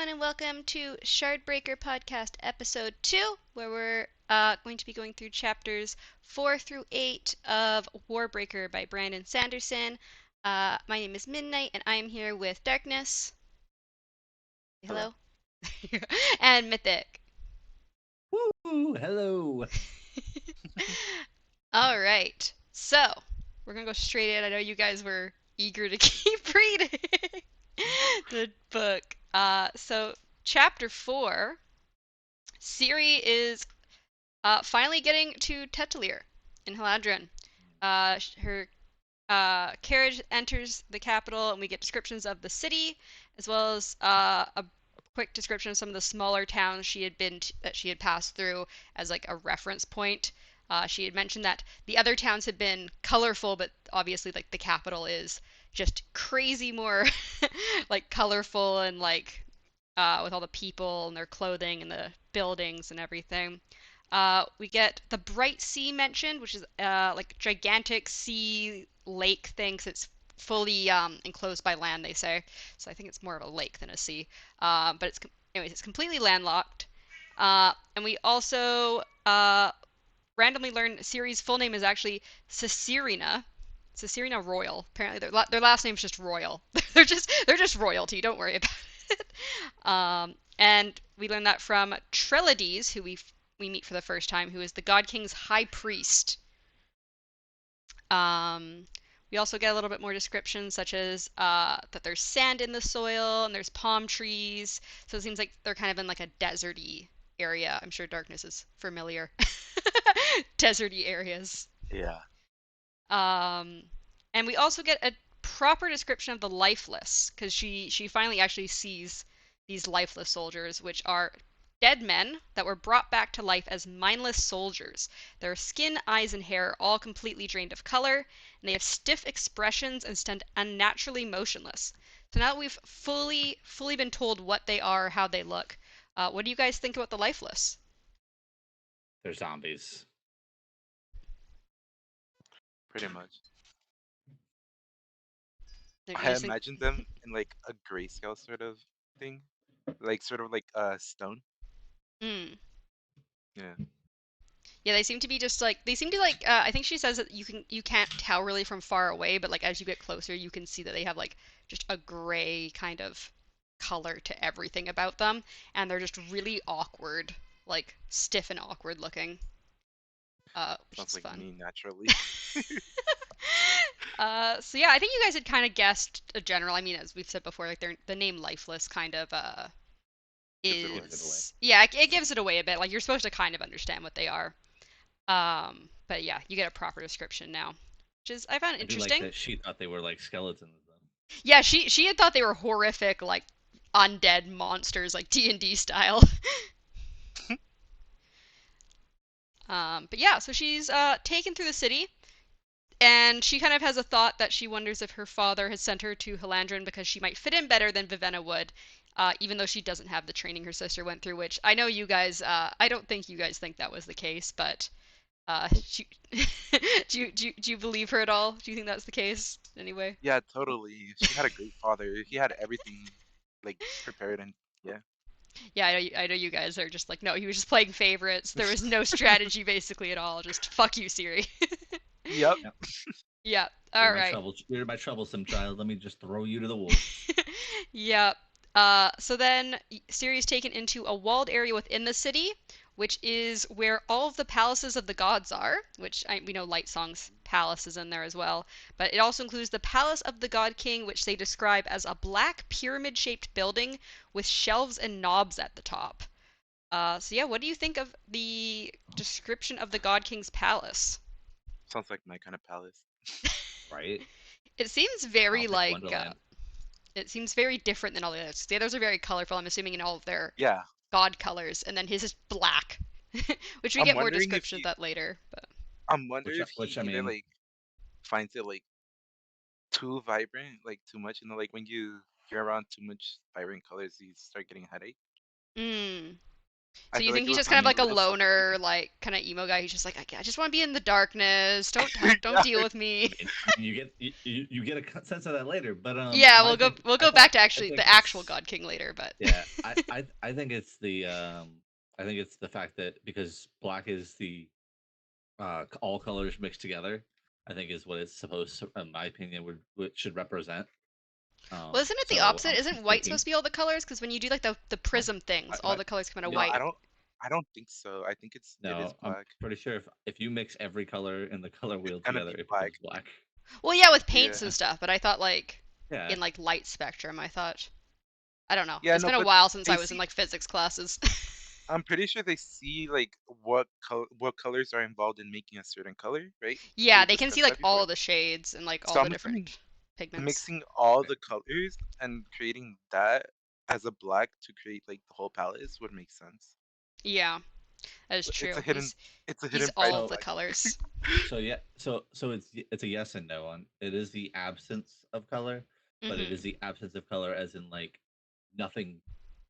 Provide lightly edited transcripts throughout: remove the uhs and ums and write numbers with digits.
everyone, and welcome to Shardbreaker Podcast Episode 2, where we're going to be going through chapters 4 through 8 of Warbreaker by Brandon Sanderson. My name is Midnight, and I am here with Darkness. Hello. Hello. And Mythic. Woo! Hello. All right, so we're going to go straight in. I know you guys were eager to keep reading the book. So, chapter 4. Ciri is finally getting to Tetelier in Haladrin. Her carriage enters the capital, and we get descriptions of the city, as well as a quick description of some of the smaller towns that she had passed through as like a reference point. She had mentioned that the other towns had been colorful, but obviously like the capital is just crazy more like colorful and like with all the people and their clothing and the buildings and everything. We get the Bright Sea mentioned, which is like gigantic sea lake thing, 'cause it's fully enclosed by land, they say. So I think it's more of a lake than a sea. But anyways, it's completely landlocked. And we also randomly learn Ciri's full name is actually Caesarina. Caesarina Royal. Apparently, their last name's just Royal. they're just royalty. Don't worry about it. And we learn that from Trelades, who we meet for the first time, who is the God King's high priest. Um, we also get a little bit more descriptions, such as that there's sand in the soil and there's palm trees. So it seems like they're kind of in like a deserty area. I'm sure Darkness is familiar. Deserty areas. Yeah. Um, and we also get a proper description of the lifeless, because she finally actually sees these lifeless soldiers, which are dead men that were brought back to life as mindless soldiers. Their skin, eyes, and hair are all completely drained of color, and they have stiff expressions and stand unnaturally motionless. So now that we've fully been told what they are, how they look, what do you guys think about the lifeless? They're zombies. Pretty much. Do you I just think? imagine them in like a grayscale sort of thing, like sort of like stone. Hmm. Yeah. Yeah, they seem to be just like they seem to like I think she says that you can't tell really from far away, but like as you get closer, you can see that they have like just a gray kind of color to everything about them, and they're just really awkward, like stiff and awkward looking, which Sounds is like fun. me naturally. So yeah, I think you guys had kind of guessed a general. I mean, as we've said before, like the name Lifeless kind of Gives it away. Gives it away. is yeah, it gives it away a bit. Like you're supposed to kind of understand what they are. But yeah, you get a proper description now, which is I found I do like interesting. that she thought they were like skeletons though. Yeah, she had thought they were horrific, like undead monsters, like D&D style. But yeah, so she's taken through the city, and she kind of has a thought that she wonders if her father has sent her to Halandrin because she might fit in better than Vivenna would, even though she doesn't have the training her sister went through. Which I know you guys, I don't think you guys think that was the case, but she, do you believe her at all? Do you think that's the case anyway? Yeah, totally. She had a great father. He had everything like prepared and yeah. Yeah, I know you guys are just like, no, he was just playing favorites. There was no strategy basically at all. Just fuck you, Siri. Yep. Yep. Yeah. All right. You're my troublesome child. Let me just throw you to the wolves. Yeah. So then Siri's taken into a walled area within the city, which is where all of the palaces of the gods are, which we know Lightsong's palace is in there as well. But it also includes the Palace of the God King, which they describe as a black pyramid-shaped building with shelves and knobs at the top. So yeah, what do you think of the description of the God King's palace? Sounds like my kind of palace. Right? It seems very Tropic like Wonderland. it seems very different than all the others. The others are very colorful. I'm assuming in all of their Yeah. god colors, and then his is black, which we I'm get more wondering if description of he that later. But I'm wondering if Which he I either mean, like finds it like too vibrant, like too much, like when you're around too much vibrant colors, you start getting a headache. mm. So I you feel think like it he's would just I kind of mean, like a resemble something. loner, like kind of emo guy? He's just like, I just want to be in the darkness. Don't deal Yeah. with me. I mean, you get a sense of that later, but Yeah, I think we'll I go back thought to I actually think the actual it's God King later, but yeah I think it's I think it's the fact that because black is the all colors mixed together, I think is what it's supposed to, in my opinion, would should represent. well, isn't it the So opposite? I'm Isn't white thinking supposed to be all the colors? Because when you do like the no, prism things, all but the colors come out of yeah, No, white. I don't think so. I think it is no, I'm black. pretty sure if you mix every color in the color It's wheel gonna together, be it black. becomes black. Well, yeah, with paints and Yeah. stuff, but I thought like Yeah, in like light spectrum, I thought I don't know. Yeah, It's no, been a but while since they I was in see like physics classes. I'm pretty sure they see like what colors are involved in making a certain color, right? Yeah, We've they can see discussed like that all before. of the shades and like So all the I'm assuming different pigments. mixing all right. the colors and creating that as a black to create like the whole palette would make sense. Yeah, that is It's a true. hidden it's a He's hidden price all of So the tag. colors. So yeah, so it's a yes and no on it is the absence of color, but it Hmm. is the absence of color as in like nothing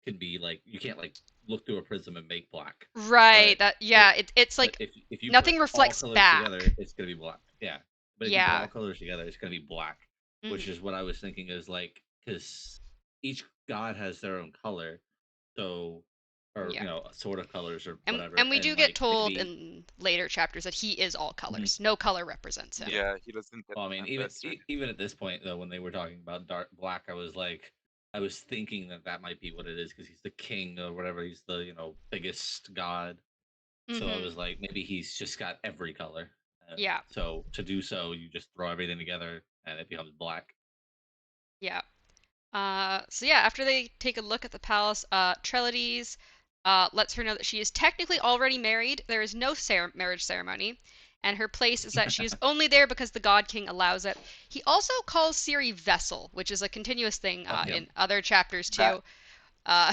can be like you can't like look through a prism and make black. Right. But That it yeah. It's but like if you put nothing all reflects colors back. together, it's gonna be black. Yeah. But if you put Yeah. all colors together, it's gonna be black, which Hmm. is what I was thinking is like because each god has their own color, so or Yeah. sort of colors or And whatever, we do and get like told maybe in later chapters that he is all mhm, colors. No color represents him. yeah. Yeah, he doesn't get Well, I mean, manifest or even anything. at this point though, when they were talking about dark black, I was like, I was thinking that that might be what it is because he's the king or whatever. He's the biggest god. So I Hmm. was like, maybe he's just got every color. Yeah. So to do so, you just throw everything together and it becomes black. Yeah. So yeah, after they take a look at the palace, Trelades lets her know that she is technically already married. There is no marriage ceremony, and her place is that she is only there because the God King allows it. He also calls Ciri Vessel, which is a continuous thing Fuck in him. other chapters That too. Uh,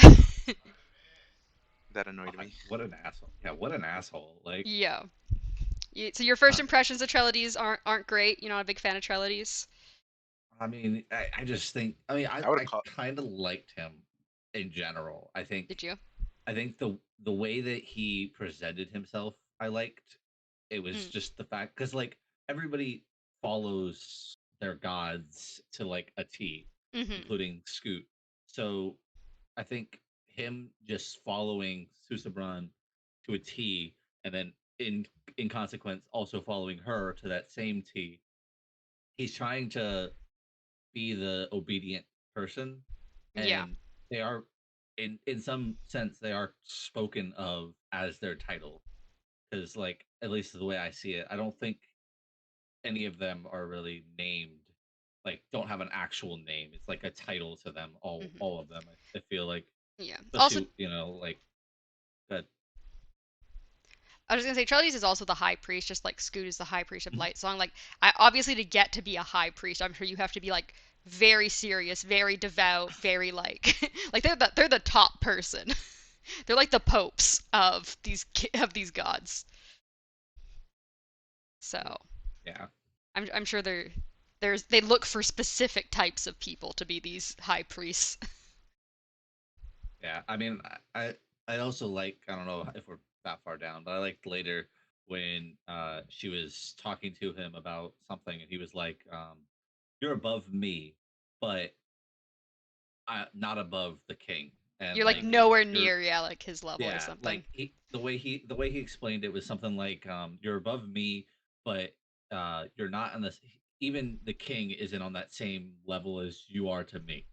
that annoyed God, me. what an asshole. Yeah, what an asshole. Like, yeah. So your first uh, impressions of Trelades aren't great. You're not a big fan of Trelades. I mean, I just think, I mean, I would have I called kind of liked him in general. Did you? I think the way that he presented himself, I liked. It was Mm. just the fact because like everybody follows their gods to like a T, Hmm. including Scoot. So I think him just following Susabran to a T, and then in consequence also following her to that same T. He's trying to be the obedient person, Yeah. and they are in some sense they are spoken of as their title because like at least the way I see it, I don't think any of them are really named like don't have an actual name. It's like a title to them Hmm. all of them. I feel like Yeah. Also, especially like that. I was gonna say Charlize is also the high priest, just like Scoot is the high priest of Mhm. Lightsong. Like, obviously to get to be a high priest, I'm sure you have to be like very serious, very devout, very like like they're the top person. They're like the popes of these gods. So Yeah, I'm sure they look for specific types of people to be these high priests. yeah. I mean, I also like I don't know if we're that far down, but I liked later when she was talking to him about something, and he was like, "You're above me, but not above the king." And You're like like nowhere you're near yeah like his level or yeah, something. like the way he explained it was something like you're above me, but you're not on this. Even the king isn't on that same level as you are to me.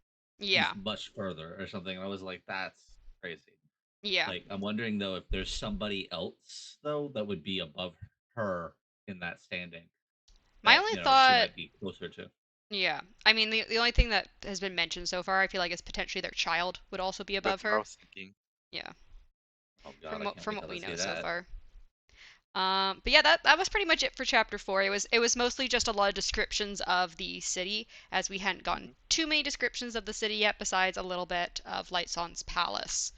He's Yeah. much further or something. And I was like, that's crazy. Yeah. Like I'm wondering though if there's somebody else though that would be above her in that standing My that only she thought might be closer to. Yeah. I mean, the only thing that has been mentioned so far, I feel like, is potentially their child would also be above That's what I her. was thinking. Yeah, Oh God, I can't from wait what till I we see know so that. far. But yeah, that was pretty much it for chapter 4. It was mostly just a lot of descriptions of the city, as we hadn't gotten Hmm. too many descriptions of the city yet, besides a little bit of Lightson's palace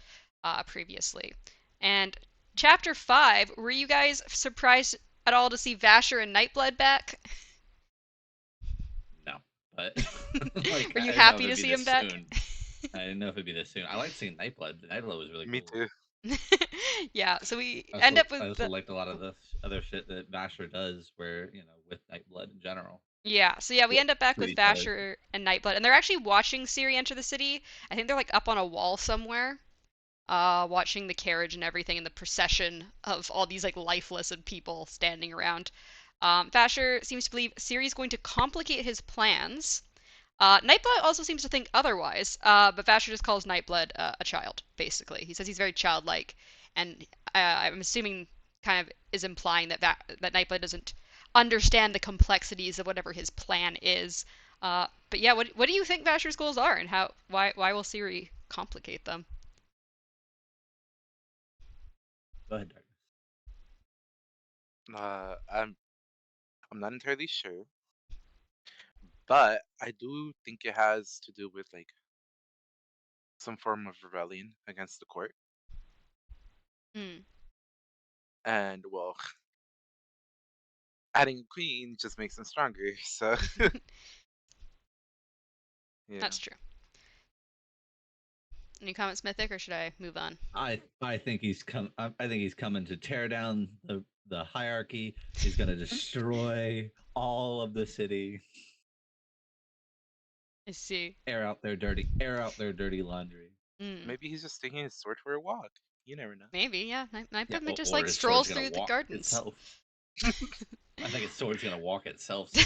previously. And chapter 5, were you guys surprised at all to see Vasher and Nightblood back? No, but like Were I you didn't know if happy it'd to be see this him back? soon. I didn't know if it'd be this soon. I liked seeing Nightblood. Nightblood was really Me cool. too. Yeah, so we I end also up with I also the. liked a lot of Oh, the other shit that Vasher does, where with Nightblood in general. yeah, so yeah, we Yeah, end up back with with each other. Vasher and Nightblood, and they're actually watching Ciri enter the city. I think they're like up on a wall somewhere, watching the carriage and everything, and the procession of all these like lifeless and people standing around. Vasher seems to believe Ciri's going to complicate his plans. Nightblood also seems to think otherwise, but Vasher just calls Nightblood a child, basically. He says he's very childlike, and I'm assuming kind of is implying that that Nightblood doesn't understand the complexities of whatever his plan is. But yeah, what do you think Vasher's goals are, and why will Ciri complicate them? Go ahead, Darkness. Uh, I'm I'm not entirely sure, but I do think it has to do with like some form of rebellion against the court, Hmm. and well, adding a queen just makes them stronger. So yeah, That's true. Any comments, Mythic, or should I move on? I think I think he's coming to tear down the hierarchy. He's going to destroy all of the city. I see. Air out their dirty laundry. Hmm. maybe he's just taking his sword for a walk. You never know. Maybe, yeah. Yeah, Nightblood might just or like his sword's strolls going to through the walk gardens. itself. I think his sword's going to walk itself soon.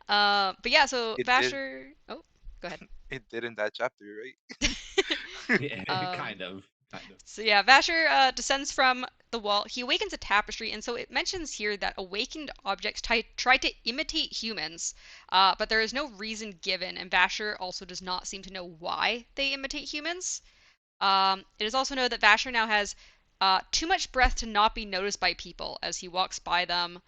But yeah, so It did. Vasher. Oh, go ahead. It did in that chapter, Yeah, um, kind of, kind of. so yeah, Vasher descends from the wall. He awakens a tapestry, and so it mentions here that awakened objects try to imitate humans, but there is no reason given, and Vasher also does not seem to know why they imitate humans. It is also noted that Vasher now has too much breath to not be noticed by people as he walks by them,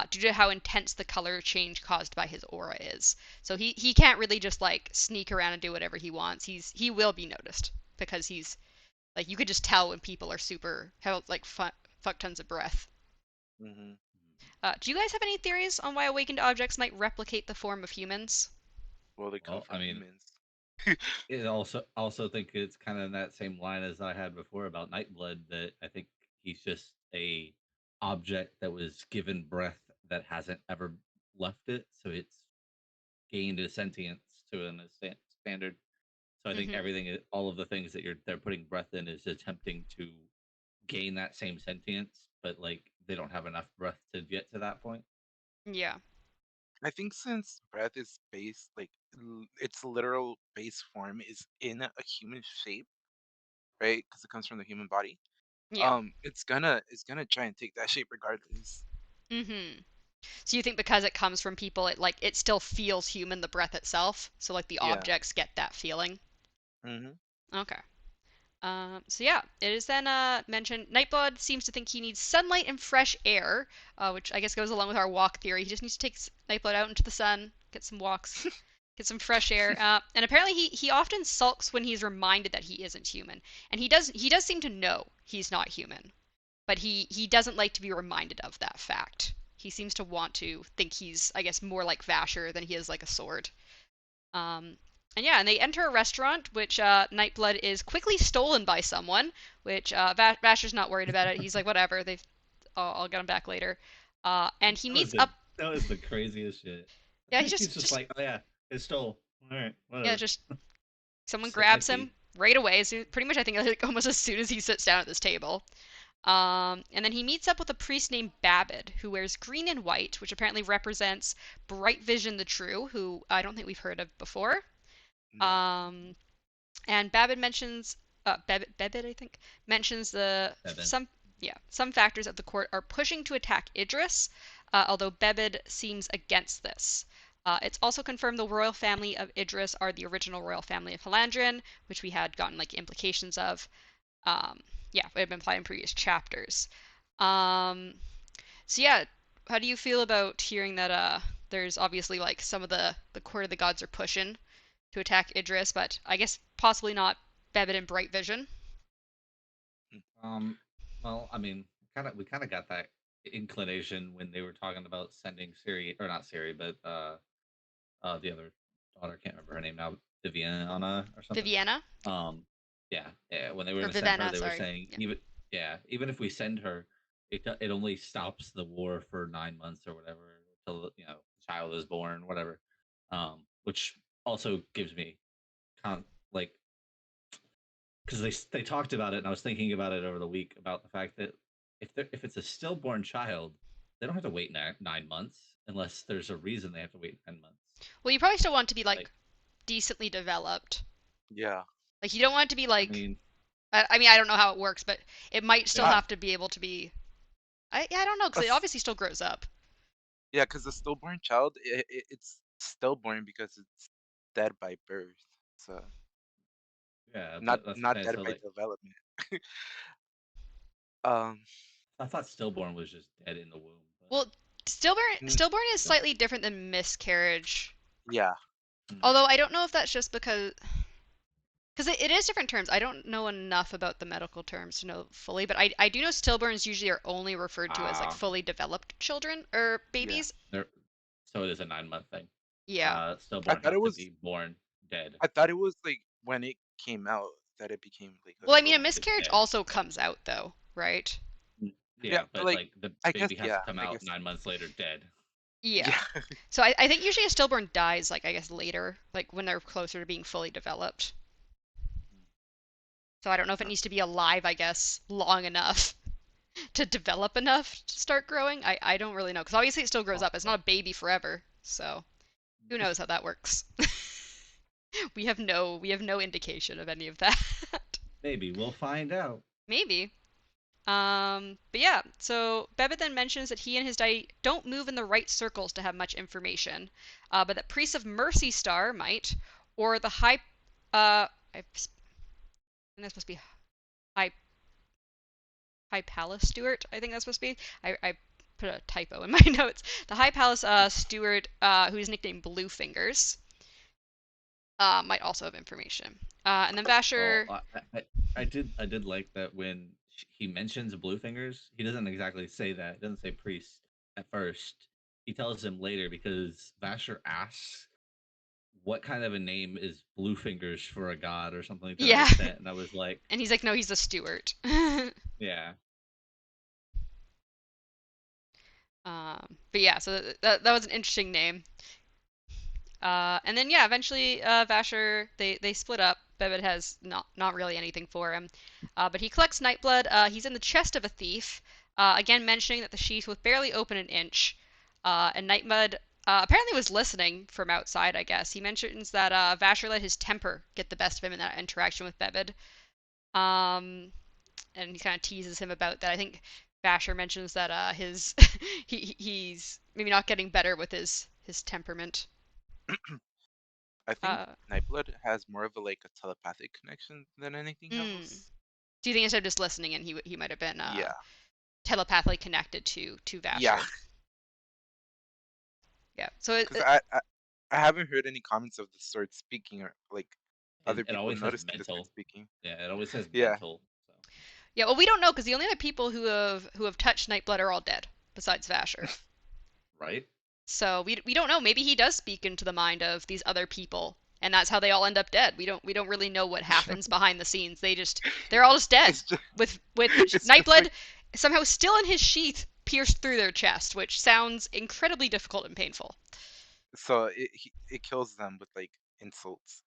due to how intense the color change caused by his aura is. So he can't really just like sneak around and do whatever he wants. He will be noticed because he's like you could just tell when people are super have like fuck tons of breath. right? Do you guys have any theories on why awakened objects might replicate the form of humans? Well, they come Well, from I mean, humans. it also think it's kind of in that same line as I had before about Nightblood, that I think he's just a object that was given breath that hasn't ever left it, so it's gained a sentience to an standard. So I think Mm-hmm. all of the things that they're putting breath in is attempting to gain that same sentience, but like they don't have enough breath to get to that point. Yeah. I think since breath is base, like its literal base form is in a human shape, right? Because it comes from the human body. Yeah. It's gonna try and take that shape regardless. Mm-hmm. So you think because it comes from people, it still feels human, the breath itself. So like the Yeah. objects get that feeling. Hmm. Okay. So yeah, it is then mentioned Nightblood seems to think he needs sunlight and fresh air, which I guess goes along with our walk theory. He just needs to take Nightblood out into the sun, get some walks, get some fresh air. And apparently he often sulks when he's reminded that he isn't human, and he does seem to know he's not human, but he doesn't like to be reminded of that fact. He seems to want to think he's, I guess, more like Vasher than he is like a sword. Um, and yeah, and they enter a restaurant, which Nightblood is quickly stolen by someone, which Vasher's not worried about it. He's like, whatever, I'll get him back later. And he That was meets up. the craziest shit. Yeah, He's just like, oh yeah, it stole. All right, yeah, whatever. just someone Sit in my grabs seat. him right away. So pretty much, I think like almost as soon as he sits down at this table. And then he meets up with a priest named Babid, who wears green and white, which apparently represents Bright Vision the True, who I don't think we've heard of before. No. Um, And Babbitt mentions Babbitt, I think, mentions the Seven. some factors of the court are pushing to attack Idris, although Babbitt seems against this. It's also confirmed the royal family of Idris are the original royal family of Halandrian, which we had gotten like implications of. Um, yeah, it had been implied in previous chapters. Um, so yeah, how do you feel about hearing that there's obviously like some of the court of the gods are pushing to attack Idris, but I guess possibly not Bebed and Bright Vision. Um, well, I mean, we kind of got that inclination when they were talking about sending Siri, or not Siri, but the other daughter, can't remember her name now, Viviana or something. Viviana? Um, yeah. When they were Or going to send her, Vivenna, they were sorry. saying Yeah. even if we send her, it only stops the war for 9 months or whatever until the child is born, whatever. Which also gives me like because they talked about it, and I was thinking about it over the week about the fact that if it's a stillborn child, they don't have to wait 9 months unless there's a reason they have to wait 10 months. Well, you probably still want it to be like Like, decently developed. Yeah. Like you don't want it to be I like. mean, I mean, I don't know how it works, but it might still yeah, I, have to be able to be. Yeah, I don't know a because it s- obviously still grows up. yeah, because a stillborn child, it's stillborn because it's dead by birth. So yeah, not but that's the not thing. dead So by like, development. Um, I thought stillborn was just dead in the womb, but Well, stillborn n- stillborn is don't. slightly different than miscarriage. yeah, Although I don't know if that's just because it is different terms. I don't know enough about the medical terms to know fully, but I do know stillborns usually are only referred to as like Ah, fully developed children or yeah. babies. there. So it is a 9 month thing. Yeah. I Stillborn thought have it to was be born dead. I thought it was like when it came out that it became like a Well, I mean, a stillborn. It's miscarriage dead. also comes out though, right? Yeah, Yeah, but but like like the I guess baby has to yeah, come I out guess 9 months later dead. Yeah. yeah. So I think usually a stillborn dies like I guess later, like when they're closer to being fully developed. So I don't know if it No. needs to be alive, I guess, long enough to develop enough to start growing. I don't really know because obviously it still grows up. It's Possible. not a baby forever. So who knows how that works? We have no indication of any of that. Maybe we'll find out. Maybe. But yeah, so Bebet then mentions that he and his daddy don't move in the right circles to have much information, but that Priests of Mercy Star might, or the I think that's supposed to be High High Palace Steward. I think that's supposed to be. I put a typo in my notes. The High Palace Steward, who's nicknamed Bluefingers, might also have information. And then Oh, Vasher, I did like that when he mentions blue fingers. He doesn't exactly say that. He doesn't say priest at first. He tells him later because Vasher asks what kind of a name is blue fingers for a god or something to that yeah, extent, and I was like, and he's like, no, he's a steward. yeah, But yeah, so that was an interesting name. And then yeah, eventually Vasher they split up. Bebed has not really anything for him, but he collects Nightblood. He's in the chest of a thief. Again, mentioning that the sheath was barely open an inch. And Nightblood apparently was listening from outside. I guess he mentions that Vasher let his temper get the best of him in that interaction with Bebed. Um, and he kind of teases him about that. I think Vasher mentions that his he's maybe not getting better with his temperament. I think Uh, Nightblood has more of a like a telepathic connection than anything mm. else. Do you think instead of just listening, and he might have been Yeah. telepathically connected to Yeah, Vasher? Yeah. So because I haven't heard any comments of the sort speaking or like it, other it people always says noticing the sort mental. speaking. Yeah, it always says Yeah. mental. So yeah. Well, we don't know because the only other people who have touched Nightblood are all dead besides Vasher. right. So we don't know. Maybe he does speak into the mind of these other people, and that's how they all end up dead. We don't really know what happens behind the scenes. They're all just dead It's just with it's just Nightblood like somehow still in his sheath pierced through their chest, which sounds incredibly difficult and painful. so it kills them with like insults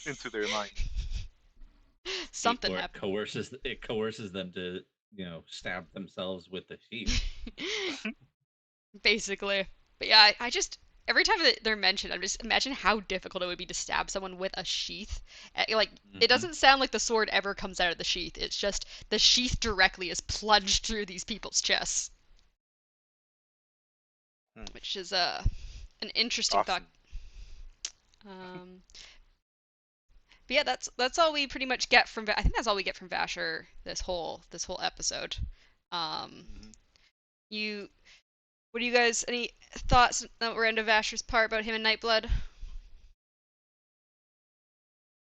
into their mind. Something Or happened. it coerces them to stab themselves with the sheath. Basically. But yeah, I just every time that they're mentioned, I'm just imagine how difficult it would be to stab someone with a sheath. Like it Hmm. doesn't sound like the sword ever comes out of the sheath. It's just the sheath directly is plunged through these people's chests, Hmm. which is an interesting thought. Awesome. Um, but yeah, that's all we pretty much get from. I think that's all we get from Vasher this whole episode. Um, Hmm. you what do you guys any thoughts that we're into Vasher's part about him and Nightblood?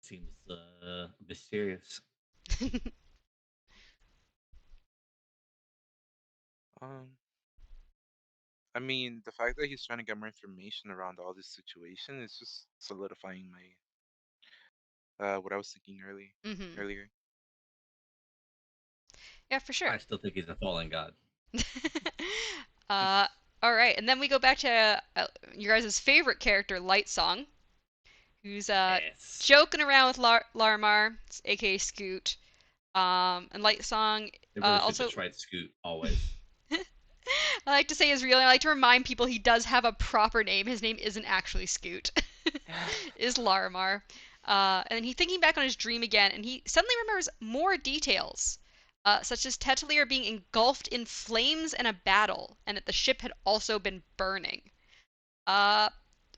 Seems mysterious. Um, I mean, the fact that he's trying to get more information around all this situation is just solidifying what I was thinking Mm-hmm. earlier. Yeah, for sure. I still think he's a fallen god. uh, all right, and then we go back to your guys' favorite character, Light Song, who's Yes. joking around with Larimar, aka Scoot. And Light Song They really should also just write Scoot always. I like to say his real name. I like to remind people he does have a proper name. His name isn't actually Scoot. Is Larimar. And he's thinking back on his dream again, and he suddenly remembers more details, such as Tetelier being engulfed in flames in a battle, and that the ship had also been burning. Uh,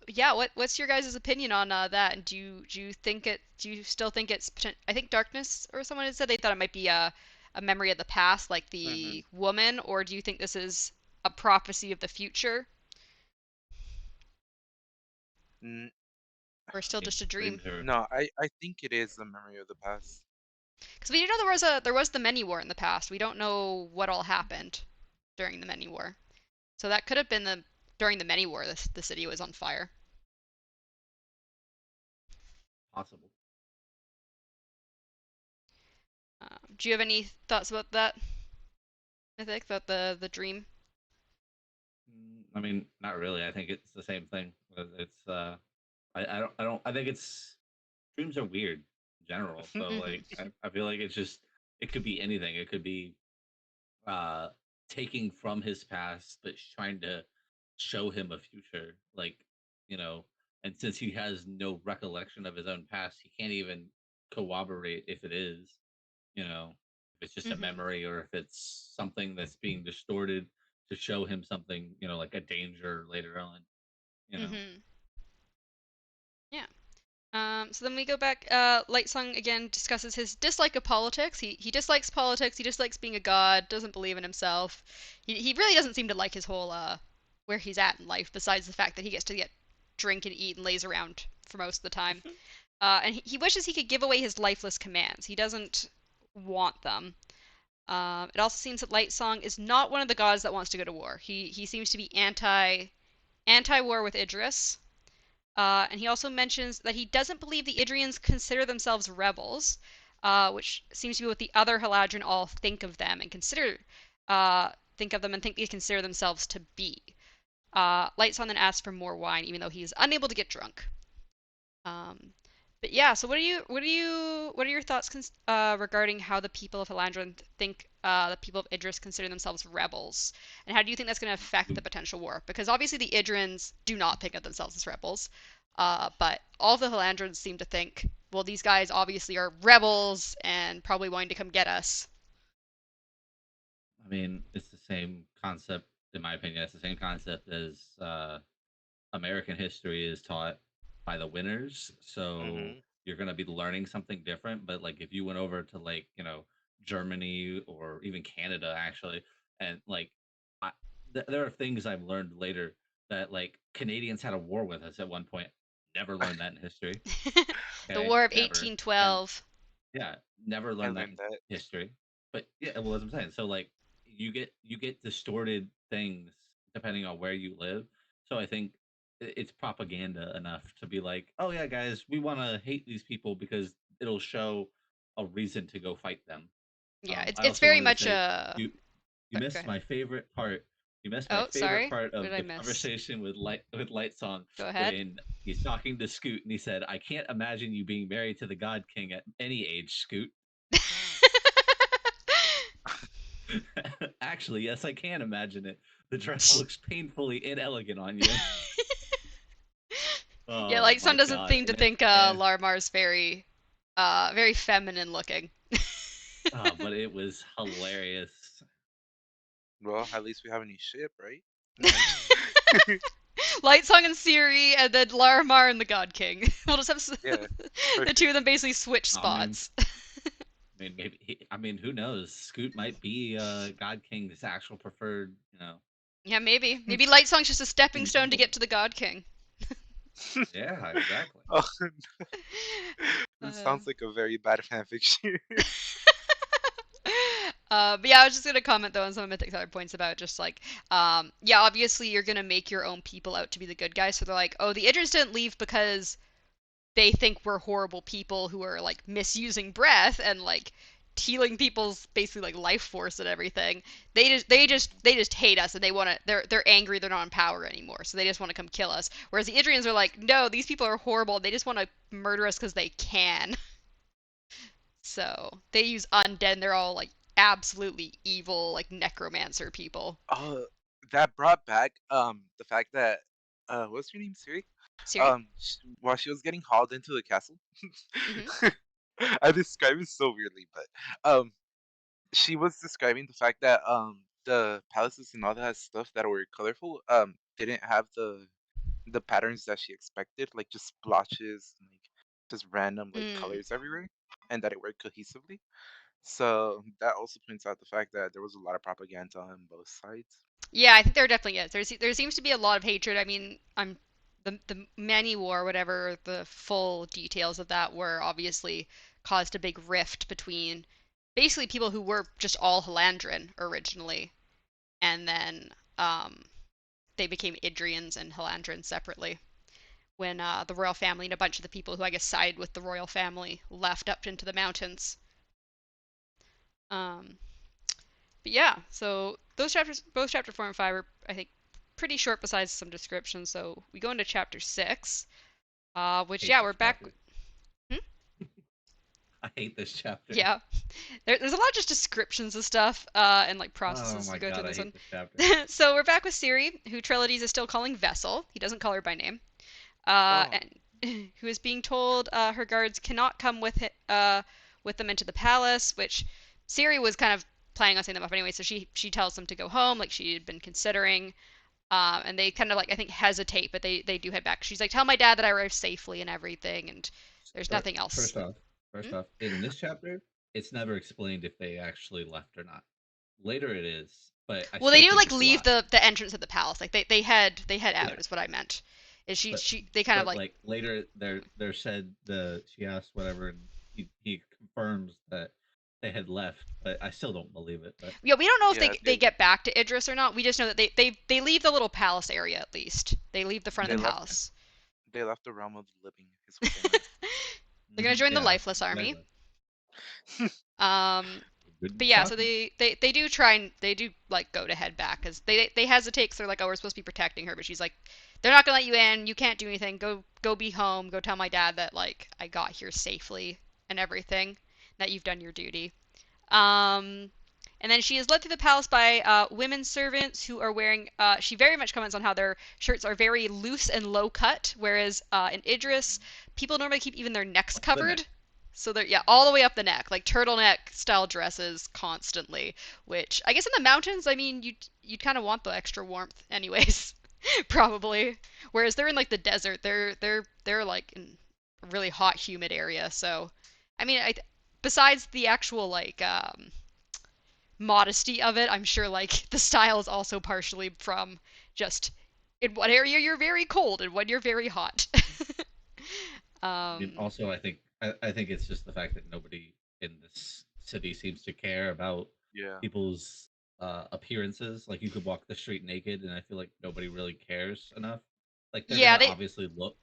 yeah, what's your guys' opinion on that? And do you still think it's I think Darkness or someone had said they thought it might be a memory of the past, like Hmm. the woman, or do you think this is a prophecy of the future, N- or I still mean, just a dream? dreams are no, I think it is the memory of the past. Because we do know there was the many war in the past. We don't know what all happened during the many war, so that could have been the during the many war the city was on fire. possible. Do you have any thoughts about that? I think about the dream. I mean, not really. I think it's the same thing. It's I think it's dreams are weird in general. So like Hmm. I feel like it's just it could be anything. It could be uh taking from his past but trying to show him a future. Like, you know, and since he has no recollection of his own past, he can't even corroborate if it is, if it's just a Hmm. memory or if it's something that's being distorted to show him something, like a danger later on, you know. Hmm. Yeah. So then we go back. Lightsong again discusses his dislike of politics. He dislikes politics. He dislikes being a god. Doesn't believe in himself. He really doesn't seem to like his whole where he's at in life. Besides the fact that he gets to get drink and eat and lays around for most of the time. And he wishes he could give away his lifeless commands. He doesn't want them. It also seems that Lightsong is not one of the gods that wants to go to war. He seems to be anti war with Idris. And he also mentions that he doesn't believe the Idrians consider themselves rebels, which seems to be what the other Haladrin all think of them and think of them and think they consider themselves to be. Lightson then asks for more wine, even though he's unable to get drunk. Um, but yeah, so what are your thoughts regarding how the people of Halandron think the people of Idris consider themselves rebels, and how do you think that's going to affect the potential war? Because obviously the Idrins do not think of themselves as rebels, but all the Halandrons seem to think, well, these guys obviously are rebels and probably wanting to come get us. I mean, it's the same concept, in my opinion. It's the same concept as American history is taught by the winners. So Hmm. you're going to be learning something different. But like if you went over to like, Germany or even Canada, actually, and like I, there are things I've learned later that like Canadians had a war with us at one point. Never learned that in history. The Okay. War of Never. And 1812. yeah, never I learned that learned in that. history. But yeah, well, as I'm saying, so like you get distorted things depending on where you live. So I think it's propaganda enough to be like, oh yeah, guys, we want to hate these people because it'll show a reason to go fight them. Yeah, I it's also very wanted to much say a. you Sorry, go missed ahead. my favorite part. You missed my Oh, favorite sorry. part What of did I the miss? conversation with Light Song Go ahead. when he's talking to Scoot and he said, "I can't imagine you being married to the God King at any age, Scoot." Actually, yes, I can imagine it. The dress looks painfully inelegant on you. Yeah, Oh like my Sun doesn't god. seem to think Larmar's very feminine looking. But it was hilarious. Well, at least we have a new ship, right? No, I'm just Light Song and Siri, and then Larimar and the God King. We'll just have yeah, the two perfect. of them basically switch I mean, spots. maybe. I mean, who knows? Scoot might be God King's actual preferred, Yeah, maybe. Maybe Light Song's just a stepping stone to nobleman. get to the God King. Yeah, exactly. Oh, this Uh, sounds like a very bad fanfiction. but yeah, I was just gonna comment though on some of Mythic's other points about just like, yeah, obviously you're gonna make your own people out to be the good guys. So they're like, oh, the Idris didn't leave because they think we're horrible people who are like misusing breath and like stealing people's basically like life force and everything. They just hate us and they're angry they're not in power anymore. So they just want to come kill us. Whereas the Idrians are like, no, these people are horrible. They just want to murder us because they can. So they use undead and they're all like absolutely evil like necromancer people. Uh, that brought back the fact that what's your name, Siri? Siri? While she was getting hauled into the castle, Mm-hmm. I describe it so weirdly, but she was describing the fact that the palaces and all that stuff that were colorful didn't have the patterns that she expected, like just splotches and like just random like Mm. colors everywhere, and that it worked cohesively. So that also points out the fact that there was a lot of propaganda on both sides. Yeah, I think there definitely is. There seems to be a lot of hatred. I mean, the many war, whatever the full details of that were, obviously caused a big rift between basically people who were just all Halandran originally, and then they became Idrians and Halandran separately when the royal family and a bunch of the people who I guess sided with the royal family left up into the mountains. Um, But yeah, so those chapters, both chapter 4 and 5, are I think pretty short besides some descriptions. So we go into chapter 6, which Hate yeah, this we're back. chapter. Hmm? I hate this chapter. Yeah, there's a lot of just descriptions of stuff and like Oh processes my to go through god, I this one. hate this chapter. So we're back with Ciri, who Trilides is still calling Vessel. He doesn't call her by name. Oh, And who is being told her guards cannot come with them into the palace, which Ciri was kind of planning on setting them up anyway. So she tells them to go home, like she had been considering. And they kind of like I think hesitate, but they do head back. She's like, "Tell my dad that I arrived safely and everything, and there's Fir- nothing else." First off, Hmm? first off, in this chapter, it's never explained if they actually left or not. Later it is, but I Well, they still do think like it's a leave lie. the entrance of the palace. Like they head out Yeah, is what I meant. Is but they kind of but like like later they're said the she asked whatever and he confirms that they had left, but I still don't believe it. But yeah, we don't know if yeah, they get back to Idris or not. We just know that they leave the little palace area at least. They leave the front they of the left palace. they left the realm of the living, is what they meant. They're gonna join the yeah, Lifeless I Army. know. Um, Good but yeah, so shocking. they do try and they do like go to head back because they hesitate because they're like, oh, we're supposed to be protecting her, but she's like, they're not gonna let you in. You can't do anything. Go be home. Go tell my dad that like I got here safely and everything. That you've done your duty. Um, and then she is led through the palace by women servants who are wearing. She very much comments on how their shirts are very loose and low cut, whereas in Idris, people normally keep even their necks Up the neck. covered. So they're yeah, all the way up the neck, like turtleneck style dresses constantly. Which I guess in the mountains, I mean, you'd kind of want the extra warmth, anyways, probably. Whereas they're in like the desert, they're like in a really hot, humid area. So, I mean, besides the actual like modesty of it, I'm sure like the style is also partially from just in what area you're very cold and when you're very hot. I mean, um, also I think it's just the fact that nobody in this city seems to care about Yeah, people's appearances. Like you could walk the street naked, and I feel like nobody really cares enough. Like they're yeah, gonna they obviously look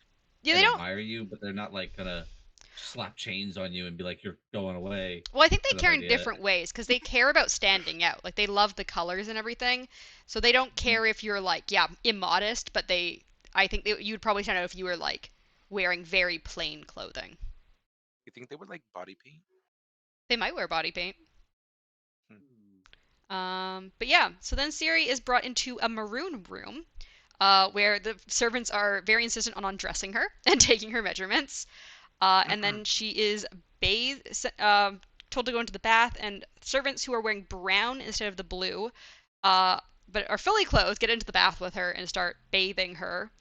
yeah they and don't. admire you, but they're not like gonna slap chains on you and be like you're going away. Well, I think they Sort of care in idea. different ways because they care about standing out. Like they love the colors and everything, so they don't Mhm. care if you're like yeah immodest, but I think you'd probably stand out if you were like wearing very plain clothing. you think they would like body paint? They might wear body paint. Hmm. But yeah, so then Siri is brought into a maroon room, where the servants are very insistent on undressing her and taking her measurements. And then she is bathed, told to go into the bath, and servants who are wearing brown instead of the blue, uh, but are fully clothed, get into the bath with her and start bathing her.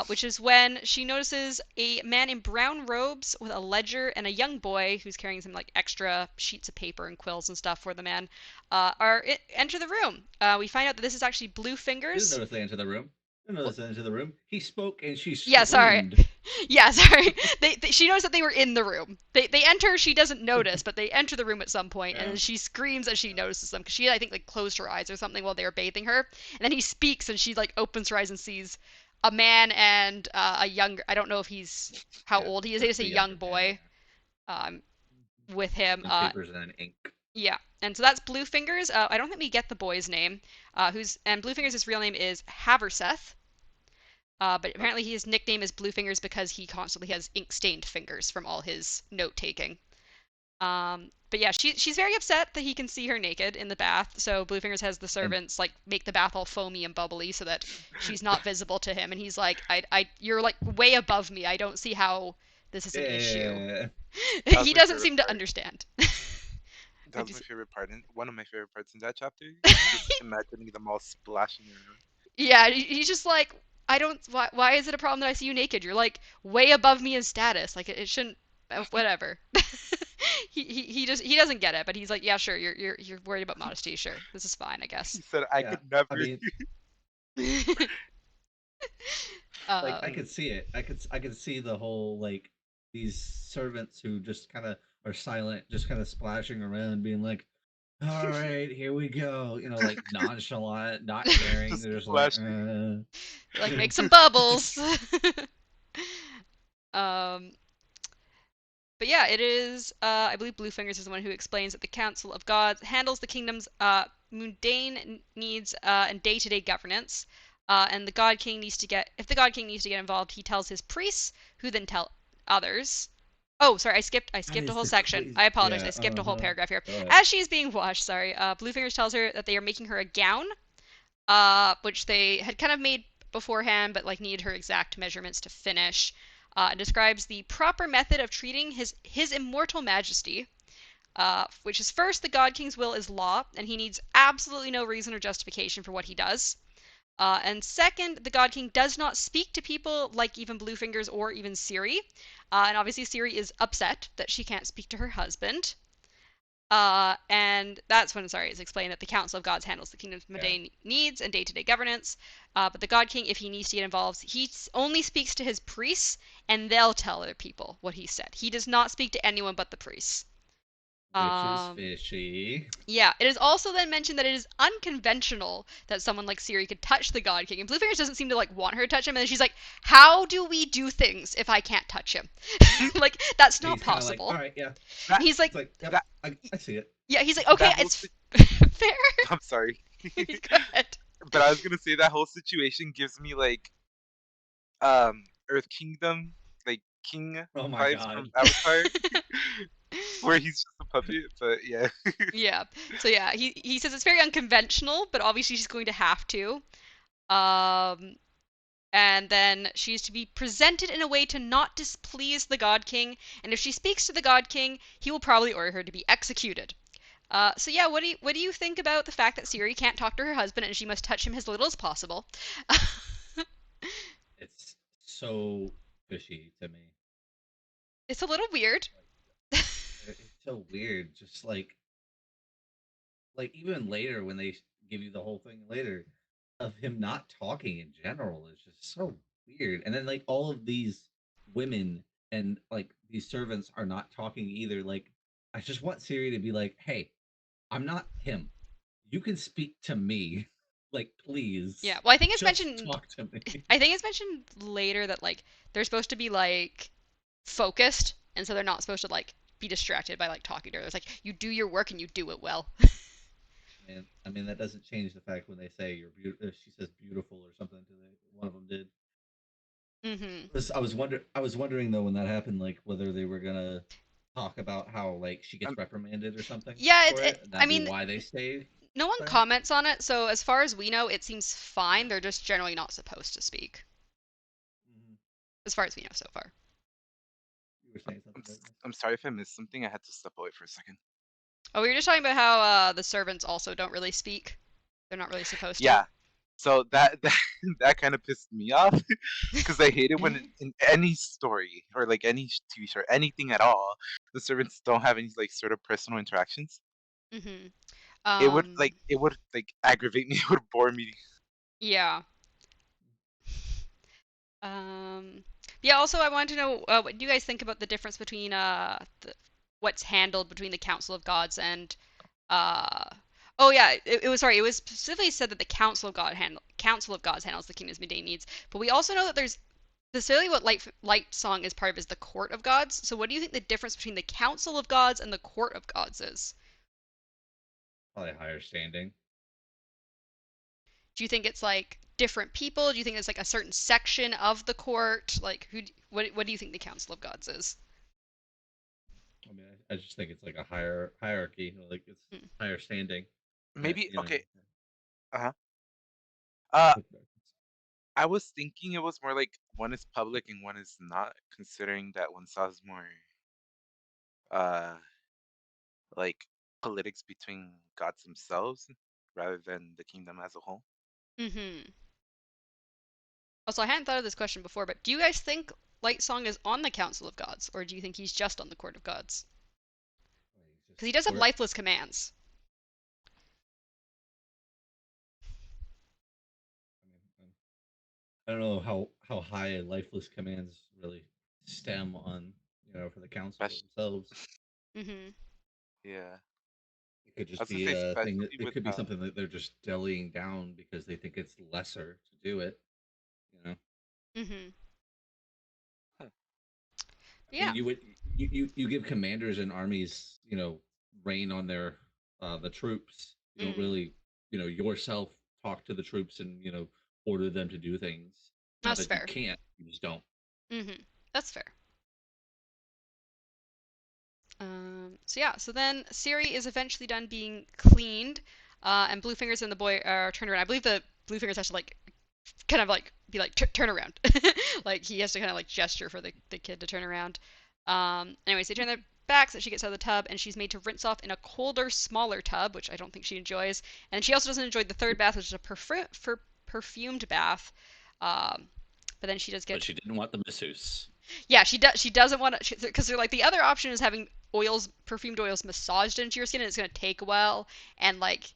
Which is when she notices a man in brown robes with a ledger and a young boy who's carrying some like extra sheets of paper and quills and stuff for the man enter the room. We find out that this is actually Blue I didn't Fingers. notice they entered the room. I didn't Well, notice they entered the room. He spoke and she yeah, sorry. screamed. Yeah, sorry. She knows that they were in the room. They enter. She doesn't notice, but they enter the room at some point, and Yeah. then she screams as she notices them because she I think like closed her eyes or something while they were bathing her. And then he speaks, and she like opens her eyes and sees a man and a younger. I don't know if he's how Yeah, old he is. They just say the young younger man. boy Yeah, um, with him. holding papers and ink. Yeah, and so that's Bluefingers. I don't think we get the boy's name. Who's and Bluefingers' real name is Haverseth. But Okay. apparently his nickname is Bluefingers because he constantly has ink-stained fingers from all his note taking. But yeah, she's very upset that he can see her naked in the bath. So Bluefingers has the And servants like make the bath all foamy and bubbly so that she's not visible to him. And he's like, you're like way above me. I don't see how this is an issue. yeah, That was He my doesn't favorite seem to part. understand. That Like, was my favorite part, and one of my favorite parts in that chapter. Just imagining them all splashing around. yeah, he's just like, I don't. Why is it a problem that I see you naked? You're like way above me in status. Like it shouldn't. Whatever. He doesn't get it, but he's like, yeah, sure. You're worried about modesty. Sure, this is fine, I guess. He said, "I yeah. could never." I mean, like I um, could see it. I could see the whole like these servants who just kind of are silent, just kind of splashing around, being like, "All right, here we go," like nonchalant, not caring. Just They're just like, splashing. like make some bubbles. um, But yeah, it is. I believe Bluefingers is the one who explains that the Council of Gods handles the kingdom's mundane needs and day-to-day governance. And the God King needs to get. If the God King needs to get involved, he tells his priests, who then tell others. Oh, sorry, I skipped. I that skipped a is whole the section. crazy. I apologize. Yeah. I skipped a whole paragraph here. Go ahead. As she is being washed, sorry, Bluefingers tells her that they are making her a gown, which they had kind of made beforehand, but like needed her exact measurements to finish. Describes the proper method of treating his immortal majesty, which is first the God King's will is law, and he needs absolutely no reason or justification for what he does. And second, the God King does not speak to people like even Bluefingers or even Ciri. And obviously, Ciri is upset that she can't speak to her husband. And that's when, sorry, it's explained that the Council of Gods handles the kingdom's Yeah. mundane needs and day-to-day governance. But the God King, if he needs to get involved, he only speaks to his priests, and they'll tell other people what he said. He does not speak to anyone but the priests. Which is Um, fishy. yeah, it is also then mentioned that it is unconventional that someone like Ciri could touch the God King, and Bluefingers doesn't seem to like want her to touch him, and she's like, "How do we do things if I can't touch him? Like that's And not he's kind of like, all possible." right, yeah. And That he's like, It's like, yep, that I see it. "Yeah," he's like, "Okay, that whole it's si- fair." I'm sorry, Go ahead. but I was gonna say that whole situation gives me like Earth Kingdom, like King Oh my vibes god. from Avatar, where he's just a puppet. But yeah, Yeah. So yeah, he says it's very unconventional, but obviously she's going to have to. Um, and then she's to be presented in a way to not displease the God King, and if she speaks to the God King, he will probably order her to be executed. So yeah, what do you think about the fact that Ciri can't talk to her husband and she must touch him as little as possible? It's so fishy to me. It's a little weird. Like it's so weird. Just like even later when they give you the whole thing later of him not talking in general is just so weird. And then like all of these women and like these servants are not talking either. Like I just want Siri to be like, "Hey, I'm not him. You can speak to me. Like Yeah. please Well, I think it's just mentioned. talk to me." I think it's mentioned later that like they're supposed to be like focused, and so they're not supposed to like be distracted by like talking to her. It's like you do your work and you do it well. And I mean that doesn't change the fact when they say you're beautiful. She says beautiful or something to one of them did. Hmm. I was wondering though when that happened, like whether they were gonna talk about how like she gets I'm, reprimanded or something Yeah, for it, and I that'd be mean, why they stayed no one silent. comments on it, so as far as we know, it seems fine. They're just generally not supposed to speak, Mhm. as far as we know so far. You were saying something, Douglas? I'm sorry if I missed something. I had to step away for a second. Oh, we were just talking about how the servants also don't really speak. They're not really supposed to. Yeah, so that that kind of pissed me off because I hate it when in any story or like any TV show, or anything at all, the servants don't have any like sort of personal interactions. Hmm. It would like aggravate me. It would bore me. Yeah. Um, yeah. Also, I wanted to know what do you guys think about the difference between what's handled between the Council of Gods and uh, Oh yeah, it was sorry. It was specifically said that the Council of Gods handles the kingdom's mundane needs. But we also know that there's specifically what Light Song is part of is the Court of Gods. So what do you think the difference between the Council of Gods and the Court of Gods is? Probably higher standing. Do you think it's like different people? Do you think it's like a certain section of the court? Like who? What do you think the Council of Gods is? I mean, I just think it's like a higher hierarchy, like it's Hmm. higher standing. Maybe You know, okay. Uh-huh. Uh, with I was thinking it was more like one is public and one is not, considering that one saw more uh like politics between gods themselves rather than the kingdom as a whole. Mm-hmm. Also, I hadn't thought of this question before, but do you guys think Light Song is on the Council of Gods, or do you think he's just on the Court of Gods? he's Because just he does have court. lifeless commands. I mean, I don't know how high lifeless commands really stem on, for the council Especially, themselves. Mm-hmm. yeah. It could I just was gonna be say, a thing that especially it with could be something that they're just deleting down because they think it's lesser to do it. You know, Mm-hmm. huh, I mean, Yeah. you give commanders and armies, reign on their the troops. You don't Mm. really, yourself talk to the troops and order them to do things. Not That's that you fair. can't, you just don't. Mm-hmm. That's fair. So yeah, so then Siri is eventually done being cleaned, and Bluefingers and the boy are turned around. I believe the Bluefingers has to like kind of like be like turn around, like he has to kind of like gesture for the kid to turn around. Anyways, they turn their backs, and she gets out of the tub, and she's made to rinse off in a colder, smaller tub, which I don't think she enjoys. And she also doesn't enjoy the third bath, which is a perfumed bath. Um, but then she does But get she didn't want the masseuse. yeah, she does. She doesn't want to because they're like the other option is having perfumed oils massaged into your skin, and it's gonna take a while. And like,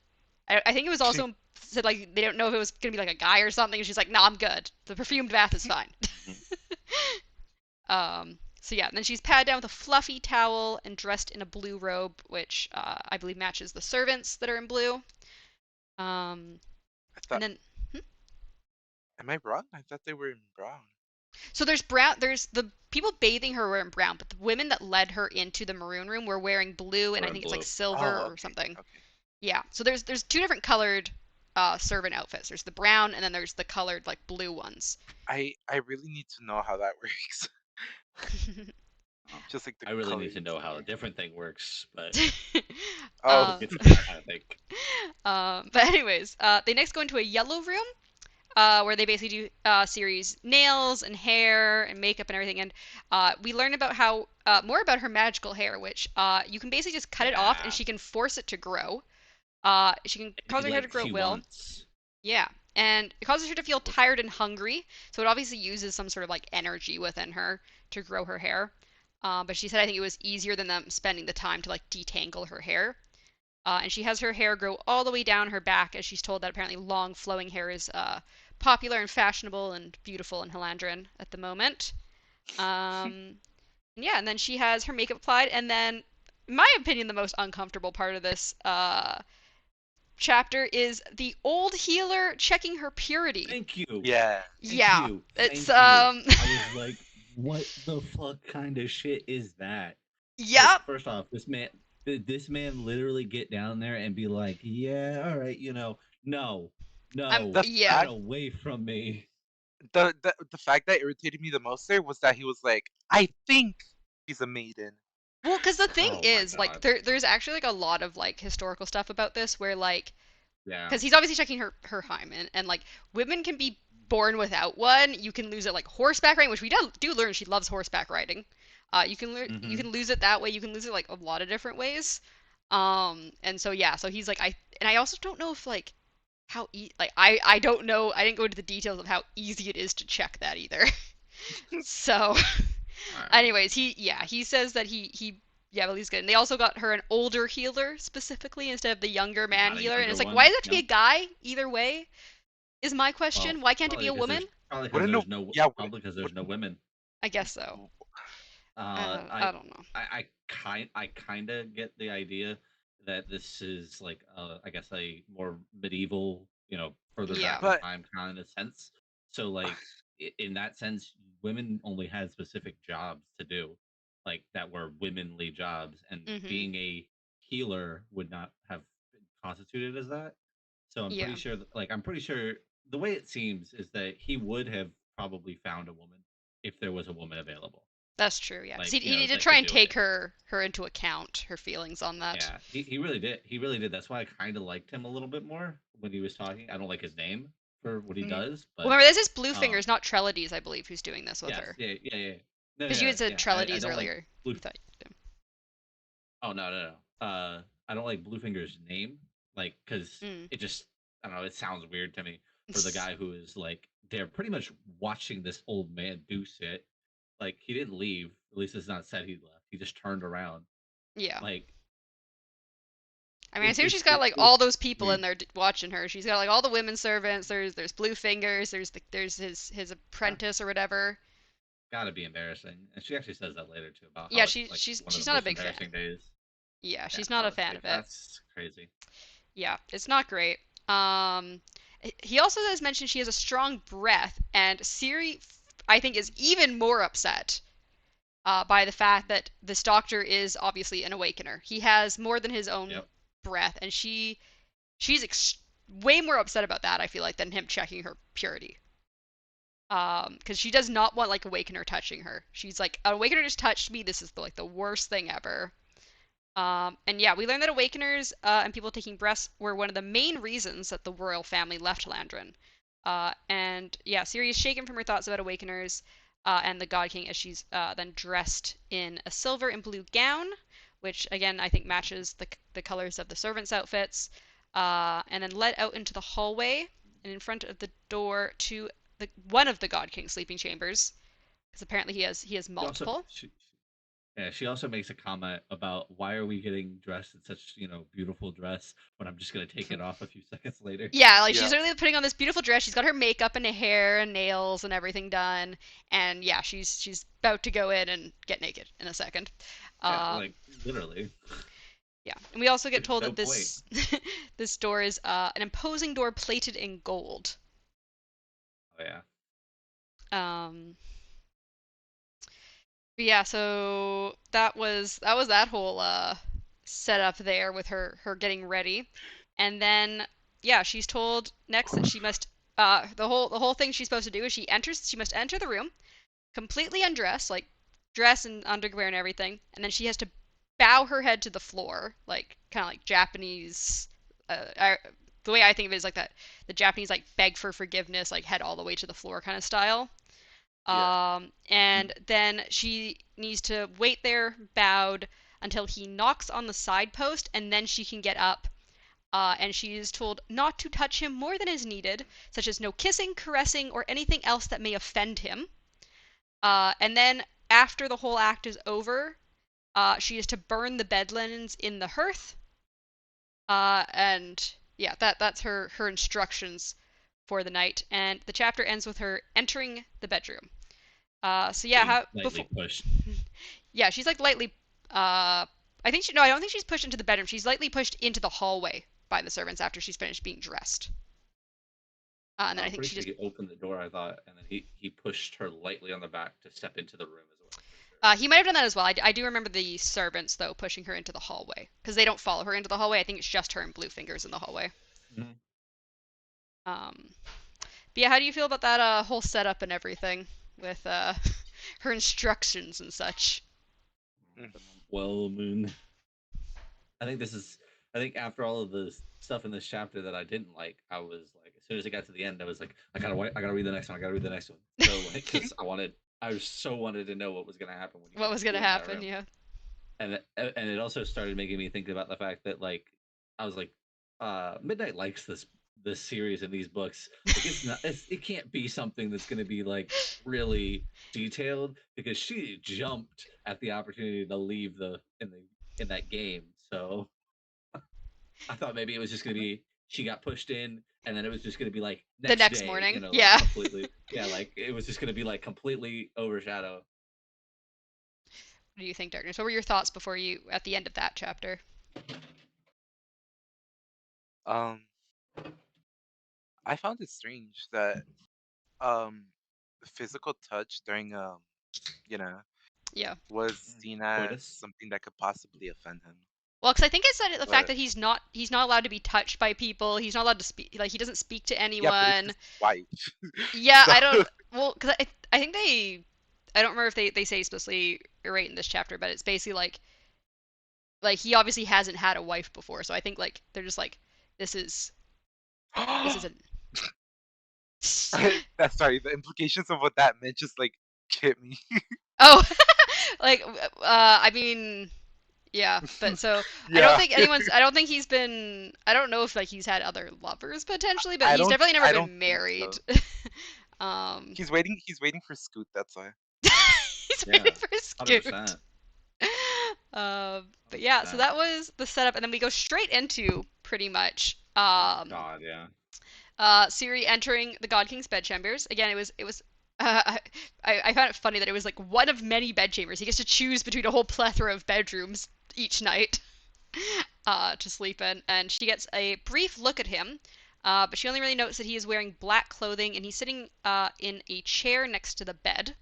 I think it was also said like they don't know if it was gonna be like a guy or something. And she's like, "No, I'm good. The perfumed bath is fine." mhm. So yeah, and then she's patted down with a fluffy towel and dressed in a blue robe, which I believe matches the servants that are in blue. Um, I and thought, then am I wrong? I thought they were in brown. so there's brown. There's the people bathing her were in brown, but the women that led her into the maroon room were wearing blue, and Or I in think it's like blue. silver Oh, or okay, something. okay. Yeah. So there's two different colored servant outfits. There's the brown, and then there's the colored like blue ones. I really need to know how that works. Oh, Just like the I really need to coloring know how a scheme. different thing works, but Oh, we'll um, get to that, I think. but anyways, they next go into a yellow room where they basically do series nails and hair and makeup and everything. And we learn about how more about her magical hair, which you can basically just cut it off and Yeah. she can force it to grow. She can cause Any her hair to length grow at she will. wants. Yeah. And it causes her to feel okay. tired and hungry, so it obviously uses some sort of like energy within her to grow her hair. But she said I think it was easier than them spending the time to like detangle her hair. And she has her hair grow all the way down her back, as she's told that apparently long flowing hair is popular and fashionable and beautiful in Halandrin at the moment. Yeah, and then she has her makeup applied, and then, in my opinion, the most uncomfortable part of this chapter is the old healer checking her purity. Thank you. Yeah. Thank Yeah, you. it's Thank you. I was like, what the fuck kind of shit is that? Like, yep. first off, this man literally get down there and be like, yeah, all right, no, I'm no, The yeah. get fact away from me. the fact that irritated me the most there was that he was like, I think he's a maiden. Well, because the thing Oh my is, like, god. there's actually like a lot of like historical stuff about this where like Yeah. because he's obviously checking her hymen, and like women can be born without one. You can lose it like horseback riding, which we do learn she loves horseback riding. You Mm-hmm. can lose it that way. You can lose it like a lot of different ways. And so yeah, so he's like I also don't know if like like I don't know. I didn't go into the details of how easy it is to check that either. So anyways, he says that he yeah, well he's good. And they also got her an older healer specifically instead of the younger man Not a healer. And younger it's like, why one. does it have to be a No. guy either way? Is my Well, question. Why can't it be a woman? probably because Wouldn't no there's no yeah, probably because would there's no women. I guess so. Uh, I I don't know. I kind of get the idea that this is like I guess a more medieval, further Yeah. back in But time kind of sense. So like in that sense, women only had specific jobs to do, like that were womenly jobs, and Mhm. being a healer would not have been constituted as that. So Yeah. I'm pretty sure the way it seems is that he would have probably found a woman if there was a woman available, That's true. Yeah. 'Cause like he did that try could and do it. take her into account, her feelings on that. Yeah, he really did. He really did. That's why I kind of liked him a little bit more when he was talking. I don't like his name for what he Mhm. does, Well, but remember, this is Blue um, Fingers, not Trellides, I believe, who's doing this with yes, her. yeah, yeah, yeah. No, Because you yeah, had said yeah. I Trellides don't like earlier. blue. You thought. Oh no, no, no. I don't like Bluefinger's name, like, because Mm. it just, I don't know. It sounds weird to me for the guy who is like they're pretty much watching this old man do shit. Like he didn't leave. At least it's not said he left. He just turned around. Yeah. Like I mean, I assume she's got it like was all those people in weird. there watching her. She's got like all the women servants. There's Blue Fingers. There's his apprentice or whatever. Gotta be embarrassing. And she actually says that later too about Yeah, how it's like one of she's the not a most big fan. embarrassing days. Yeah, Yeah, she's not no, a fan of it. that's crazy. Yeah, it's not great. Um, he also has mentioned she has a strong breath, and Siri, I think, is even more upset by the fact that this doctor is obviously an awakener. He has more than his own Yep. breath, and she's way more upset about that, I feel like, than him checking her purity. Because she does not want like awakener touching her. She's like, awakener just touched me. This is like the worst thing ever. And yeah, we learned that Awakeners and people taking breaths were one of the main reasons that the royal family left Landrin. And yeah, Ciri is shaken from her thoughts about Awakeners and the God King as she's then dressed in a silver and blue gown, which again I think matches the colors of the servants' outfits, and then led out into the hallway and in front of the door to one of the God King's sleeping chambers, because apparently he has She also multiple. yeah, she also makes a comment about why are we getting dressed in such, beautiful dress when I'm just gonna take it off a few seconds later. Yeah, like yeah, she's literally putting on this beautiful dress. She's got her makeup and her hair and nails and everything done, and yeah, she's about to go in and get naked in a second. Yeah, Um, like literally. yeah, and we also get There's told no that point. this this door is an imposing door plated in gold. Oh yeah. Um, but yeah, so that was that whole setup there with her getting ready, and then yeah, she's told next that she must the whole thing she's supposed to do is she must enter the room completely undressed, like dress and underwear and everything, and then she has to bow her head to the floor, like kind of like Japanese. The way I think of it is like that the Japanese like beg for forgiveness, like head all the way to the floor kind of style. yeah. And then she needs to wait there, bowed, until he knocks on the side post, and then she can get up. And she is told not to touch him more than is needed, such as no kissing, caressing, or anything else that may offend him. And then after the whole act is over, she is to burn the bed linens in the hearth. And yeah, that's her instructions for the night. And the chapter ends with her entering the bedroom. So yeah, Being how lightly before? pushed. Yeah, she's like lightly. I think she. No, I don't think she's pushed into the bedroom. She's lightly pushed into the hallway by the servants after she's finished being dressed. And then I I'm think pretty she sure just. he opened the door, I thought, and then he pushed her lightly on the back to step into the room as well. I'm pretty sure. He might have done that as well. I do remember the servants though pushing her into the hallway because they don't follow her into the hallway. I think it's just her and Blue Fingers in the hallway. Mhm. Um, but yeah, how do you feel about that whole setup and everything with her instructions and such? Mm. Well, Moon. I think this is. I think after all of the stuff in this chapter that I didn't like, I was like, as soon as it got to the end, I was like, I gotta read the next one. I gotta read the next one. So like, because I so wanted to know what was gonna happen when he What went was gonna in that happen? room, Yeah. and it also started making me think about the fact that like, I was like, Midnight likes this series and these books. Like, it can't be something that's gonna be like really detailed because she jumped at the opportunity to leave in that game. So I thought maybe it was just gonna be she got pushed in, and then it was just gonna be like The next next day, morning. like Yeah. completely, yeah, like it was just gonna be like completely overshadowed. What do you think, Darkness? What were your thoughts before you at the end of that chapter? Um, I found it strange that um physical touch during you know Yeah. was seen as Coitus. something that could possibly offend him. Well, because I think it's the fact But that he's not allowed to be touched by people. He's not allowed to speak. Like he doesn't speak to yeah, but it's anyone. his wife. Yeah, So I don't. Well, because I think I don't remember if they say explicitly right in this chapter, but it's basically like he obviously hasn't had a wife before, so I think like they're just like this is this is a that's sorry, the implications of what that meant just like hit me. oh like I mean yeah, but so Yeah. I don't think he's been I don't know if like he's had other lovers potentially, but I he's don't definitely never I don't been think married. so. um He's waiting for Scoot, that's why. he's waiting Yeah, for hundred Scoot. percent, But hundred yeah, so percent. that was the setup, and then we go straight into pretty much Oh God, yeah. Siri entering the God King's bedchambers. Again, it was I found it funny that it was like one of many bedchambers. He gets to choose between a whole plethora of bedrooms each night to sleep in, and she gets a brief look at him. But she only really notes that he is wearing black clothing and he's sitting in a chair next to the bed.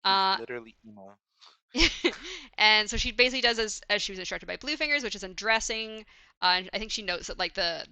He's Uh, literally emo. and so she basically does as she was instructed by Bluefingers, which is undressing. And I think she notes that like the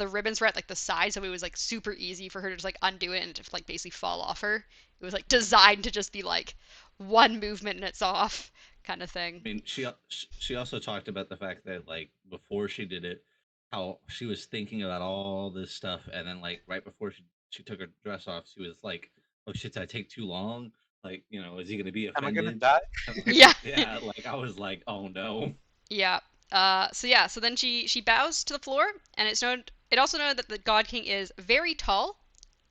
ribbons were at like the side, so it was like super easy for her to just like undo it and just like basically fall off her. It was like designed to just be like one movement and it's off kind of thing. I mean, she also talked about the fact that like before she did it, how she was thinking about all this stuff, and then like right before she took her dress off, she was like, "Oh shit, did I take too long? Like, is he gonna be Am I gonna offended?" die? And like, Yeah, yeah, like I was like, "Oh no." yeah. So then she bows to the floor, and it also noted that the God King is very tall,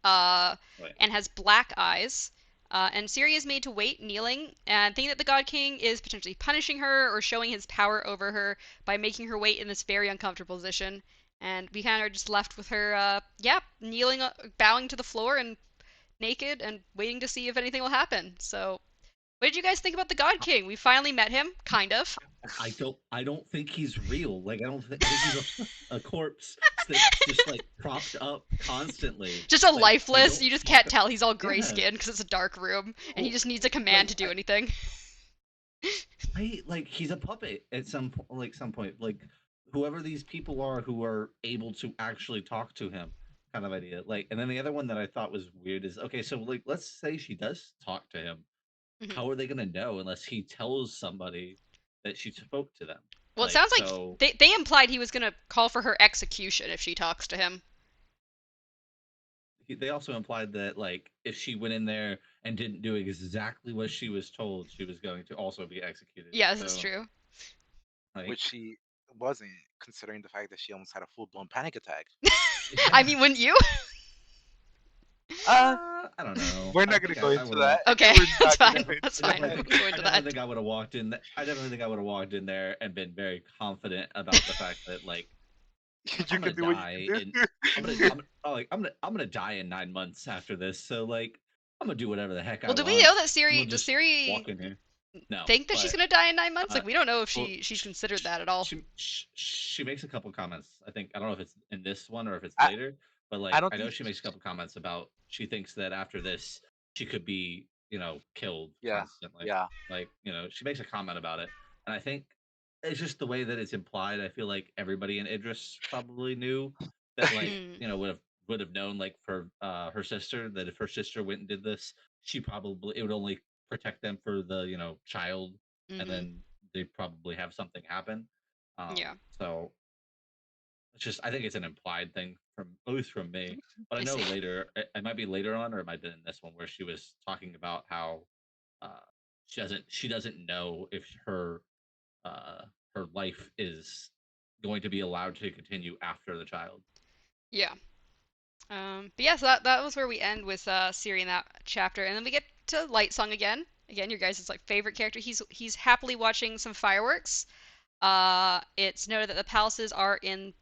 uh, Oh, yeah. and has black eyes. And Ciri is made to wait, kneeling, and thinking that the God King is potentially punishing her or showing his power over her by making her wait in this very uncomfortable position. And we kind of are just left with her, yeah, kneeling, bowing to the floor and naked and waiting to see if anything will happen. So, what did you guys think about the God King? We finally met him, kind of. I don't think he's real. Like I think he's a corpse that's just like propped up constantly. Just a Like they lifeless. don't You just talk. can't tell he's all gray Yeah. skinned because it's a dark room, and he Well, just needs a command like to do anything. like he's a puppet at some point. Like whoever these people are who are able to actually talk to him, kind of idea. Like, and then the other one that I thought was weird is okay. So like, let's say she does talk to him. Mhm. How are they gonna know unless he tells somebody that she spoke to them? Well, it Like sounds like so. they implied he was gonna call for her execution if she talks to him. They also implied that like if she went in there and didn't do exactly what she was told, she was going to also be executed. Yeah, this is So true. like Which she wasn't, considering the fact that she almost had a full blown panic attack. I yeah, mean, wouldn't you? Uh, I don't know. we're I not gonna think go I into would have that. walked. Okay, We're that's not I gonna fine. go definitely, into That's I fine. that. We definitely, can go I into definitely that. think I would have walked in. I definitely think I would have walked in there and been very confident about the fact that like You I'm can gonna do what you die can in do. I'm gonna die in 9 months after this. So like I'm gonna do whatever the heck Well, I do we want. know that I'm Siri? gonna Does just Siri walk in here. No, think that she's but gonna die in 9 months? uh, Like, we don't know if well, she's considered that at all. she makes a couple comments. I think I don't know if it's in this one or if it's I, later, but I like don't I know think. she makes a couple comments about she thinks that after this she could be killed Yeah, constantly. yeah. Like she makes a comment about it, and I think it's just the way that it's implied. I feel like everybody in Idris probably knew that like Mm, would have known like for her sister that if her sister went and did this, she probably it would only protect them for the child, and mm-hmm. then they probably have something happen. Yeah, So it's just I think it's an implied thing from at least from me. But I I know see. later it might be later on or it might have been in this one where she was talking about how uh, she doesn't know if uh, her life is going to be allowed to continue after the child. Yeah. But yeah, so that was where we end with Siri in that chapter, and then we get to Light Song again. Again, your guys' like favorite character. He's happily watching some fireworks. It's noted that the palaces are in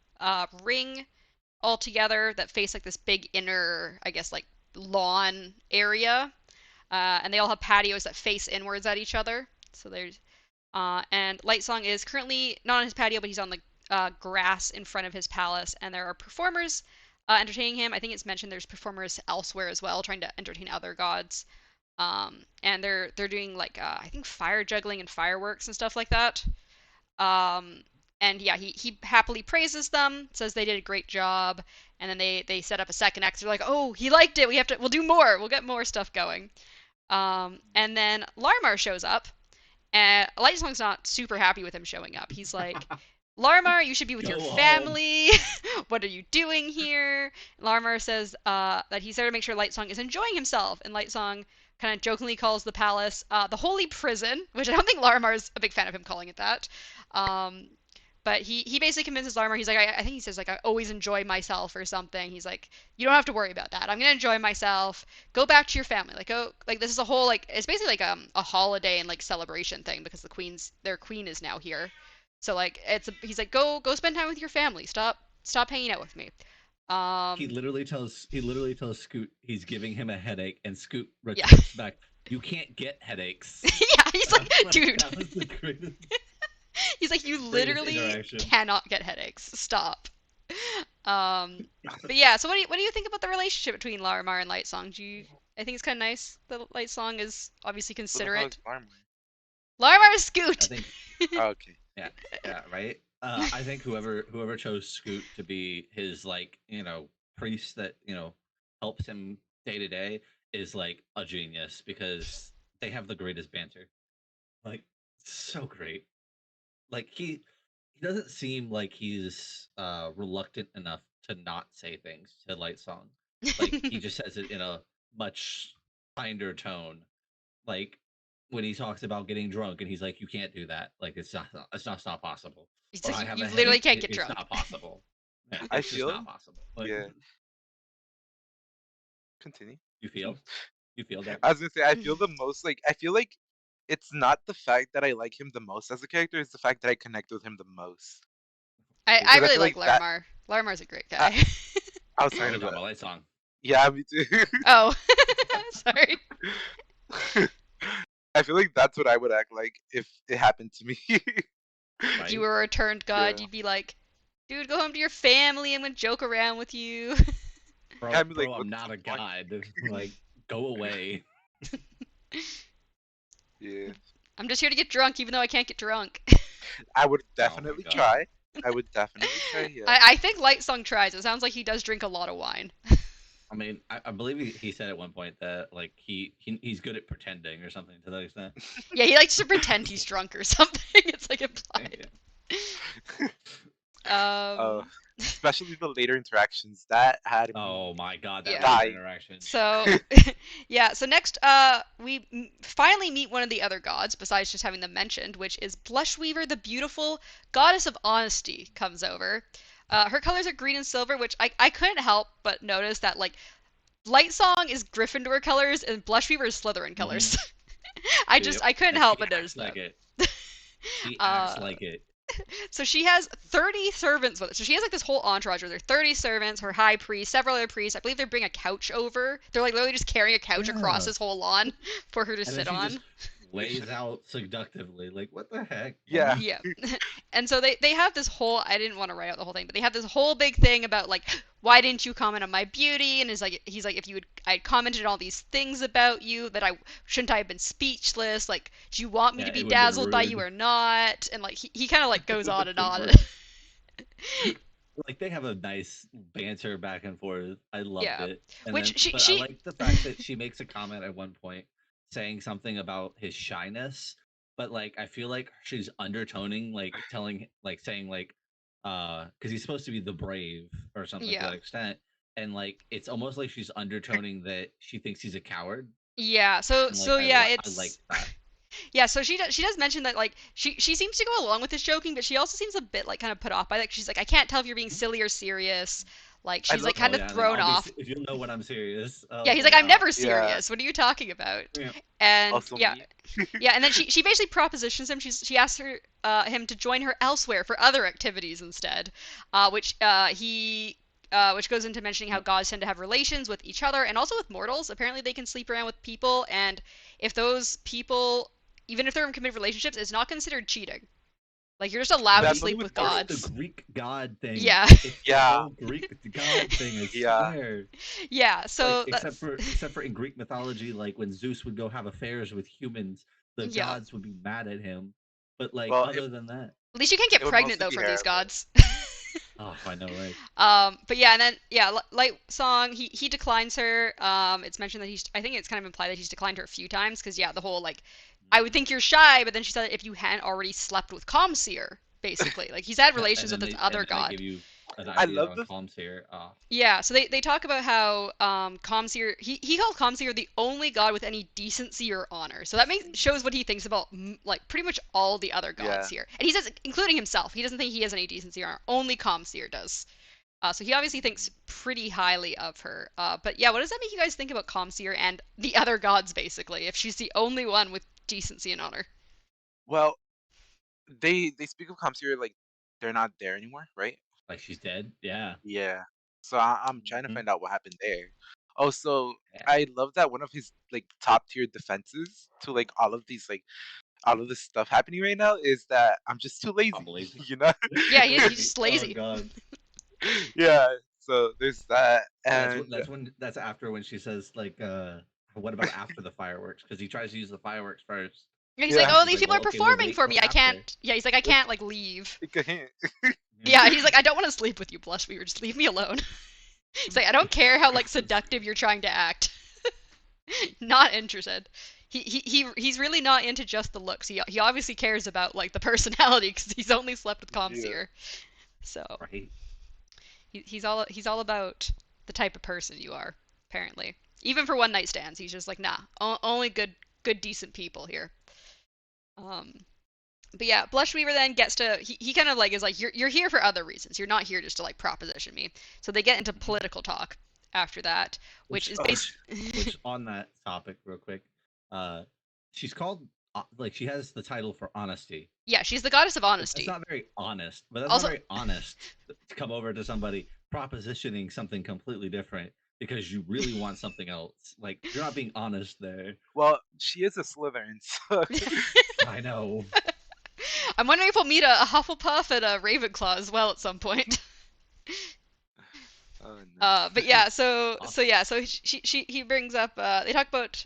ring all together that face like this big inner, I guess, like lawn area, and they all have patios that face inwards at each other. So there's and Light Song is currently not on his patio, but he's on grass in front of his palace, and there are performers entertaining him. I think it's mentioned there's performers elsewhere as well, trying to entertain other gods. And they're doing like I think fire juggling and fireworks and stuff like that. Um, and yeah, he happily praises them, says they did a great job, and then they set up a second act. They're like, oh, he liked it. We'll do more. We'll get more stuff going. And then Larmar shows up, and Lightsong's not super happy with him showing up. He's like, Larmar, you should be with Go your home. family. What are you doing here? Larmar says that he's there to make sure Lightsong is enjoying himself, and Lightsong kind of jokingly calls the palace the Holy Prison, which I don't think Larmar's a big fan of him calling it that. Um, but he basically convinces Larmar. He's like, I think he says like, I always enjoy myself or something. He's like, you don't have to worry about that. I'm gonna enjoy myself. Go back to your family. Like, go. Like, this is a whole like, it's basically like a holiday and like celebration thing because their queen is now here. So like, he's like, go spend time with your family. Stop hanging out with me. Um, He literally tells Scoot he's giving him a headache, and Scoot yeah, retorts back, "You can't get headaches." yeah. He's like, dude. That was the greatest, He's like, you greatest literally interaction. cannot get headaches. Stop. But yeah. So what do you think about the relationship between Larimar and Lightsong? I think it's kind of nice that Lightsong is obviously Who the hell considerate. is Armor? Larimar is I Scoot. think, Oh, okay. yeah, yeah, right. I think whoever chose Scoot to be his like priest that helps him day to day is like a genius because they have the greatest banter. Like so great. Like he doesn't seem like he's reluctant enough to not say things to Light Song. Like he just says it in a much kinder tone. Like when he talks about getting drunk and he's like, "You can't do that. Like it's not possible." It's Or like I have you a literally headache. can't get It's drunk. not possible. Yeah, I it's just feel, not possible. Like yeah. Continue. you feel, you feel that. I was gonna say, I feel the most like I feel like it's not the fact that I like him the most as a character; it's the fact that I connect with him the most. I Because I really feel like like that. Larimar. Larimar's a great I, guy. I was Oh, talking we're talking about. about Light Song, Yeah, me too. Oh, sorry. I feel like that's what I would act like if it happened to me. If you right? were a returned god, Yeah. you'd be like, dude, go home to your family. I'm gonna joke around with you. I'd be like, Bro, I'm what's not the a point? god. Like, go away. Yeah. I'm just here to get drunk, even though I can't get drunk. I would Oh my definitely god. try. I would definitely try, yeah. I think Lightsong tries. It sounds like he does drink a lot of wine. I mean, I believe he said at one point that like he's good at pretending or something to that extent. Yeah, he likes to pretend he's drunk or something. It's like implied. Yeah. Uh, Um, especially the later interactions that had Oh me my god, that yeah. later dying. interaction. So, yeah. So next, we finally meet one of the other gods, besides just having them mentioned, which is Blushweaver, the beautiful goddess of honesty, comes over. Her colors are green and silver, which I couldn't help but notice that like Lightsong is Gryffindor colors and Blushweaver is Slytherin Hmm. colors. Yep. I couldn't And help she but notice acts that. like it. She acts uh, like it. so she has 30 servants with her. So she has like this whole entourage with her. 30 servants, her high priest, several other priests. I believe they bring a couch over. They're like literally just carrying a couch across Yeah. this whole lawn for her to And then sit she on. just lays out seductively. Like, what the heck, Yeah. woman? Yeah. And so they have this whole I didn't want to write out the whole thing, but they have this whole big thing about like why didn't you comment on my beauty? And he's like if you would I commented all these things about you that I shouldn't I have been speechless? Like do you want me Yeah, to be it would have been dazzled by you rude. or not? And like he kind of like It goes would on have and been on. rude. Like they have a nice banter back and forth. I loved Yeah. it. And then, Which she but I she like the fact that she makes a comment at one point saying something about his shyness, but like I feel like she's undertoning, like telling, like saying, like, because he's supposed to be the brave or something to yeah. that extent, and like it's almost like she's undertoning that she thinks he's a coward, Yeah. and So like yeah, I like it's that. yeah, so she does mention that like she seems to go along with this joking, but she also seems a bit like kind of put off by that. She's like, I can't tell if you're being Mhm. silly or serious. Like I she's like love kind Oh of yeah, and then thrown I'll be off. if you know when I'm serious. I Yeah, was he's like, like, I'm oh never yeah. serious. What are you talking about? yeah. And Also yeah, me. yeah, and then she basically propositions him. She asks him to join her elsewhere for other activities instead, which goes into mentioning how gods tend to have relations with each other and also with mortals. Apparently, they can sleep around with people, and if those people, even if they're in committed relationships, it's not considered cheating. Like you're just allowed to That's Right? only sleep with with It's the gods. mortals. Greek god thing. Yeah. It's the Yeah, whole Greek god thing. I yeah, swear. Yeah, Like so that's except for in Greek mythology, like when Zeus would go have affairs with humans, the yeah. gods would be mad at him. But like well, other than that, At least you can't get it would pregnant mostly though be from these Hera, but gods. oh, I know, right? But yeah, and then yeah, Light Song he declines her. It's mentioned that I think it's kind of implied that he's declined her a few times because yeah, the whole like I would Mhm. think you're shy, but then she said if you hadn't already slept with Comseer, basically like he's had relations with this And other then they give god. you an I idea love on the comms here. Yeah, so they talk about how Comseer he called Comseer the only god with any decency or honor. So that shows what he thinks about like pretty much all the other gods yeah. here, and he says including himself, he doesn't think he has any decency or honor. Only Comseer does. So he obviously thinks pretty highly of her. But yeah, what does that make you guys think about Comseer and the other gods, basically, if she's the only one with decency and honor? Well, they speak of Comsiri like they're not there anymore, right? Like she's dead. Yeah. Yeah. So I'm trying to Mhm. find out what happened there. Also, Yeah. I love that one of his like top tier defenses to like all of this stuff happening right now is that I'm just too I'm lazy, lazy. you know? Yeah, he is. He's Lazy. just Oh lazy. god. Yeah. So there's that, and That's after when she says like what about after the fireworks? Because he tries to use the fireworks first. Yeah, he's like, yeah, oh, He's these like, people well, are okay, we'll performing wait for till me. I after. can't. Yeah, he's like, I can't like leave. take a hint. Yeah, he's like, I don't want to sleep with you, Blushweaver. Just leave me alone. He's like, I don't care how like seductive you're trying to act. Not interested. He's really not into just the looks. He obviously cares about like the personality because he's only slept with Yeah. Comseer. So Right. he's all about the type of person you are, apparently. Even for one night stands, he's just like, nah, only good decent people here. Um, but yeah, Blushweaver then gets to he kind of like is like you're here for other reasons. You're not here just to like proposition me. So they get into Mhm. political talk after that, which Which is Oh, based. which on that topic, real quick, uh, she's called like she has the title for honesty. Yeah, she's the goddess of But that's honesty. not very honest. But that's not Also, very honest to come over to somebody propositioning something completely different because you really want something else. Like you're not being honest there. well, she is a Slytherin, so I know. I'm wondering if we'll meet a Hufflepuff and a Ravenclaw as well at some point. oh no. But yeah, so Uh, so yeah, so he brings up they talk about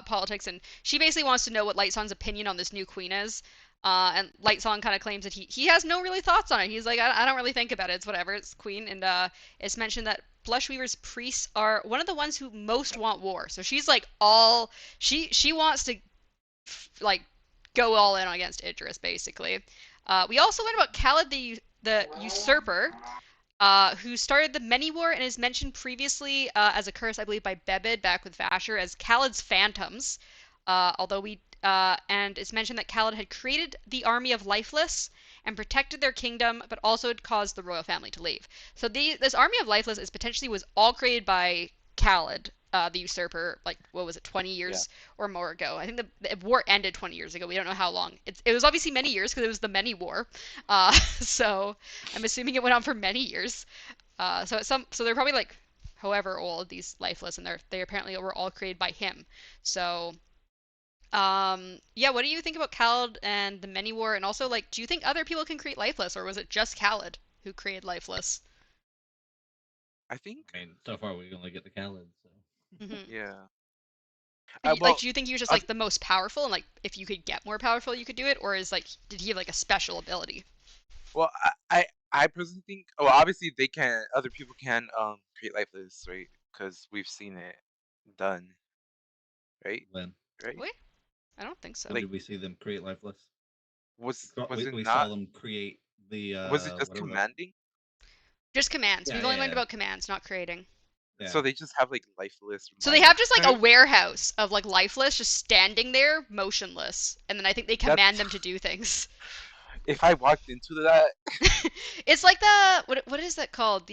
politics and she basically wants to know what Lightsong's opinion on this new queen is. And Lightsong kind of claims that he has no really thoughts on it. He's like, I don't really think about it. It's whatever. It's queen, and it's mentioned that Blushweaver's priests are one of the ones who most want war. So she's like all she wants to like go all in against Idris basically. We also learned about Khalid the usurper, who started the Many War and is mentioned previously as a curse, I believe, by Bebed back with Vasher as Khaled's phantoms. Although we and it's mentioned that Khaled had created the army of Lifeless and protected their kingdom, but also had caused the royal family to leave. So this army of Lifeless is potentially was all created by Khaled, the usurper. Like what was it, 20 Yeah. years or more ago? I think the war ended 20 years ago. We don't know how long. It was obviously many years because it was the Many War. So I'm assuming it went on for many years. So they're probably like however old these lifeless, and they apparently were all created by him. So yeah, what do you think about Khaled and the Many War, and also like, do you think other people can create lifeless, or was it just Khaled who created lifeless? I think I mean, so far we only get the Khaled. So Hmm. yeah. But like, Well, do you think he was just uh, like the most powerful, and like if you could get more powerful, you could do it, or is like did he have like a special ability? well, I personally think. Well, obviously they can. Other people can create lifeless, right? Because we've seen it done, right? when Right? Wait, I don't think so. when Like, did we see them create Lifeless? was it We not? saw them create the Was it just whatever the commanding? Just commands. yeah We've only yeah learned yeah about commands, not creating. yeah. So they just have like lifeless So they minus. have just like a warehouse of like lifeless just standing there motionless, and then I think they command That's them to do things. if I walked into that. It's like the what is that called?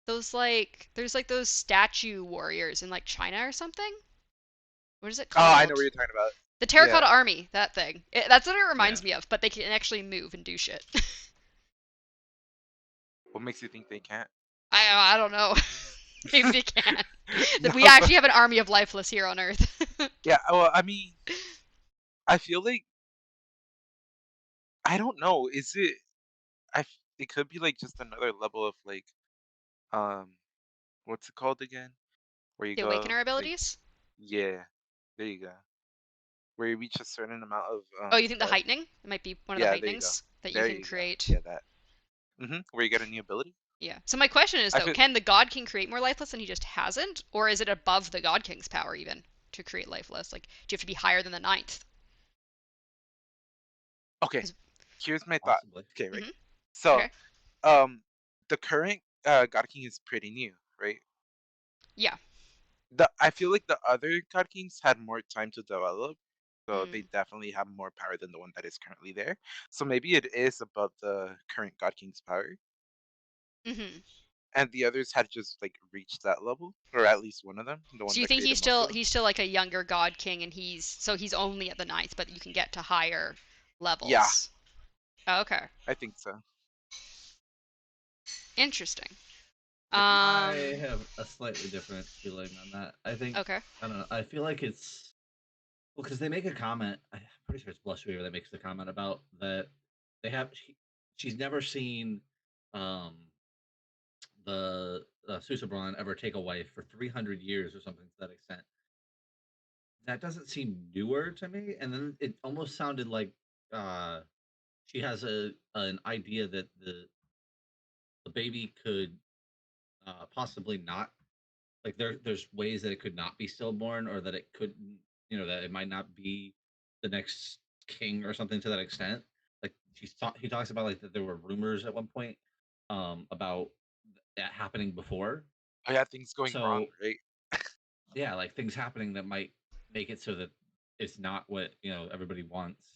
Those like there's like those statue warriors in like China or something. What is it Oh, I know what called? you're talking about. The Yeah. Terracotta Army, that thing. That's what it Yeah. reminds me of, but they can actually move and do shit. What makes you think they can't? I don't know. Maybe they can. No, That we but actually have an army of lifeless here on Earth. yeah. Well, I mean, I feel like I don't know. Is it? It could be like just another level of like um what's it called again? Where you The go Awakener like abilities? yeah, there you go. Where you reach a certain amount of Oh, you think the stealth. heightening? It might be one of the Yeah, there you go. heightenings that you There can you go. create. Yeah, that. Where you get a new ability. Yeah. So my question is I though, feel can the God King create more lifeless and he just hasn't? Or is it above the God King's power even to create lifeless? Like, do you have to be higher than the ninth? okay. 'Cause- Here's my thought. Possibly. Okay, right. mhm. So, Okay. um, the current God King is pretty new, right? Yeah. I feel like the other God Kings had more time to develop, so they Mm. definitely have more power than the one that is currently there. So maybe it is above the current God King's power, Mhm. and the others had just like reached that level, or at least one of them, the one So you that think created he's most still of them. he's still like a younger God King and he's only at the ninth, but you can get to higher Yeah, levels. Okay. I think so. Interesting. Yep. I have a slightly different feeling on that. I think Okay. I don't know. I feel like it's well because they make a comment. I'm pretty sure it's Blushweaver that makes the comment about that they have. She's never seen um the Susabron ever take a wife for 300 years or something to that extent. That doesn't seem newer to me. And then it almost sounded like uh, she has an idea that the baby could possibly not like there's ways that it could not be stillborn or that it couldn't that it might not be the next king or something to that extent. Like he talks about like that there were rumors at one point about that happening before. Oh yeah, things going wrong, So right? yeah, like things happening that might make it so that it's not what everybody wants.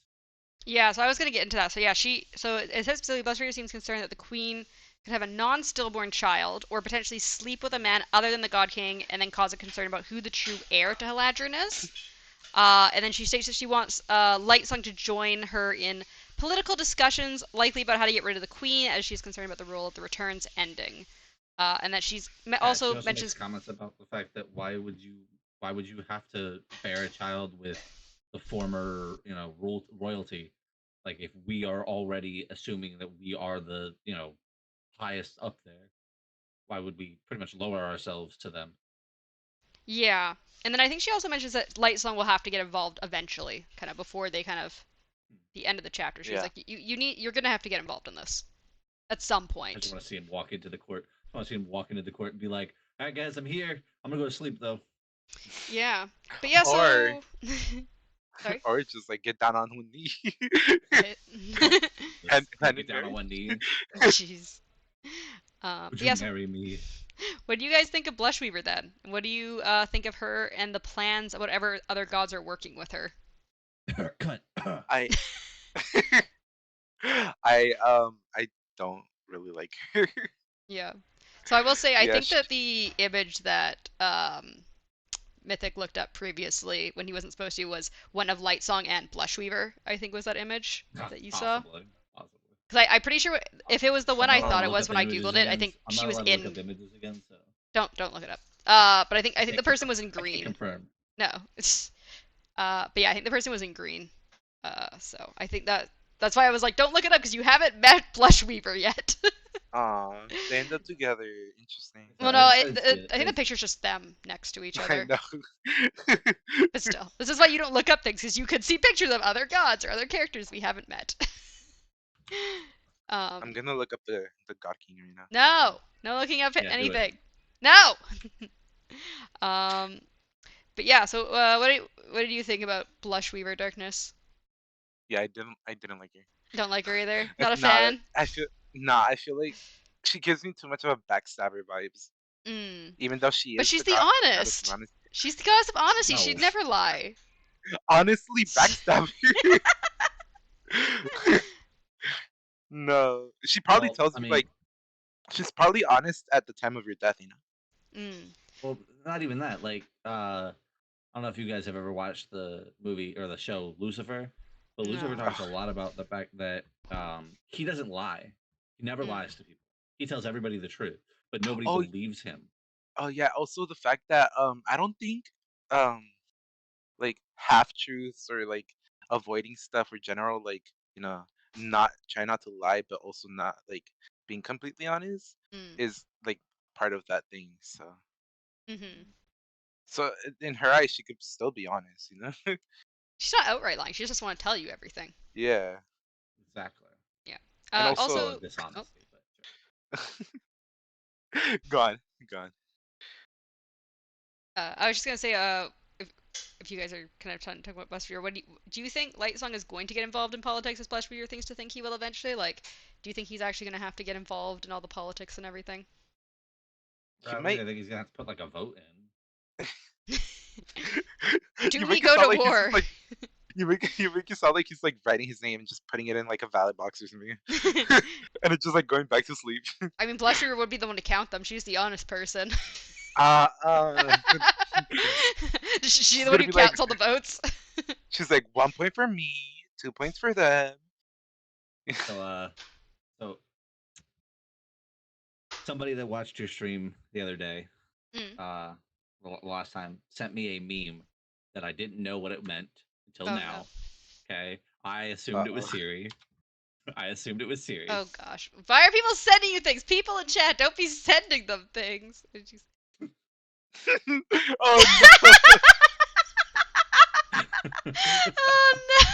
Yeah, so I was gonna get into that. So yeah, so it says specifically Buster seems concerned that the queen could have a non-stillborn child or potentially sleep with a man other than the God King and then cause a concern about who the true heir to Haladrin is. And then she states that she wants Lightsong to join her in political discussions, likely about how to get rid of the queen, as she's concerned about the role of the returns ending. And that she's Yeah, she also also makes mentions, comments about the fact that why would you have to bear a child with the former royalty, like if we are already assuming that we are the highest up there, why would we pretty much lower ourselves to them? yeah. And then I think she also mentions that Lightsong will have to get involved eventually, kind of before they kind of the end of the chapter. She was Yeah. like, you're gonna have to get involved in this at some I just point. want to see him walk into the court. I just want to see him walk into the court and be like, "All right, guys, I'm here. I'm gonna go to sleep though." Yeah, but yeah. Or So sorry. or just like get down on one knee. Just Hand get in down on marriage. one knee. Jeez. Would But you yeah. So marry me? what do you guys think of Blushweaver then? What do you think of her and the plans of whatever other gods are working with her? Cut. I I don't really like her. Yeah. So I will say I Yeah, think that the image that Mythic looked up previously when he wasn't supposed to was one of Lightsong and Blushweaver. I think was that image that you saw. Possibly. Possibly. Because I'm pretty sure if it was the one I'm I not allowed thought to it look was up when I images googled it, I again. think I'm she not was allowed to look in. up images again, so Don't look it up. But I I think the can't person confirm. was in I can't green. confirm. No, it's but yeah, I think the person was in green. So I think that's why I was like, don't look it up because you haven't met Blushweaver yet. aw, they end up together. Interesting. So Well, no, I didn't see it. I I think the didn't see picture's just them next to each I other. know. But still, this is why you don't look up things because you could see pictures of other gods or other characters we haven't met. I'm um, gonna look up the God King right now. no, no looking up it. Yeah, do it. anything. No. um, but yeah. So, what did you think about Blushweaver Darkness? Yeah, I didn't like her. Don't like her either. Not a Nah, fan. I feel like she gives me too much of a backstabber vibes. Mm. Even though she But is she's the the goddess of honest. honesty. She's the goddess of honesty. She'd No. never lie. Honestly, backstabber. No, she probably Well, tells I you mean, like she's probably honest at the time of your death. Mm. well, not even that. Like, I don't know if you guys have ever watched the movie or the show Lucifer, but Lucifer No. talks a lot about the fact that he doesn't lie. He never Mm. lies to people. He tells everybody the truth, but nobody Oh, believes him. oh yeah. Also, the fact that I don't think um like half truths or like avoiding stuff or general like you know try not to lie, but also not like being completely honest Mm. is like part of that thing. So Mm-hmm. in her eyes, she could still be honest, you know? She's not outright lying. She just doesn't want to tell you everything. Yeah, Exactly. Yeah. and Still also a Also, oh, dishonesty, but sure. gone, gone. I was just gonna say, if you guys are kind of trying to talk about Buster, what do you think Light Song is going to get involved in politics? Is Blushbeer things to think he will eventually? Like, do you think he's actually gonna have to get involved in all the politics and everything? He Probably, might. I think he's gonna have to put like a vote in. Do You we make it go sound to like he's just war? like you make it sound like he's like writing his name and just putting it in like a ballot box or something, and it's just like going back to sleep. I mean, Blushbeer would be the one to count them. She's the honest person. Uh, uh, She's she's the one gonna who be like, counts all the votes. she's like 1 point for me, 2 points for them. So, so somebody that watched your stream the other day, Mm. last time, sent me a meme that I didn't know what it meant until Oh no. now. Okay, I assumed it was Uh-oh. Siri. I assumed it was Siri. Oh gosh. Why are people sending you things? People in chat, don't be sending them things. Oh no! Oh no.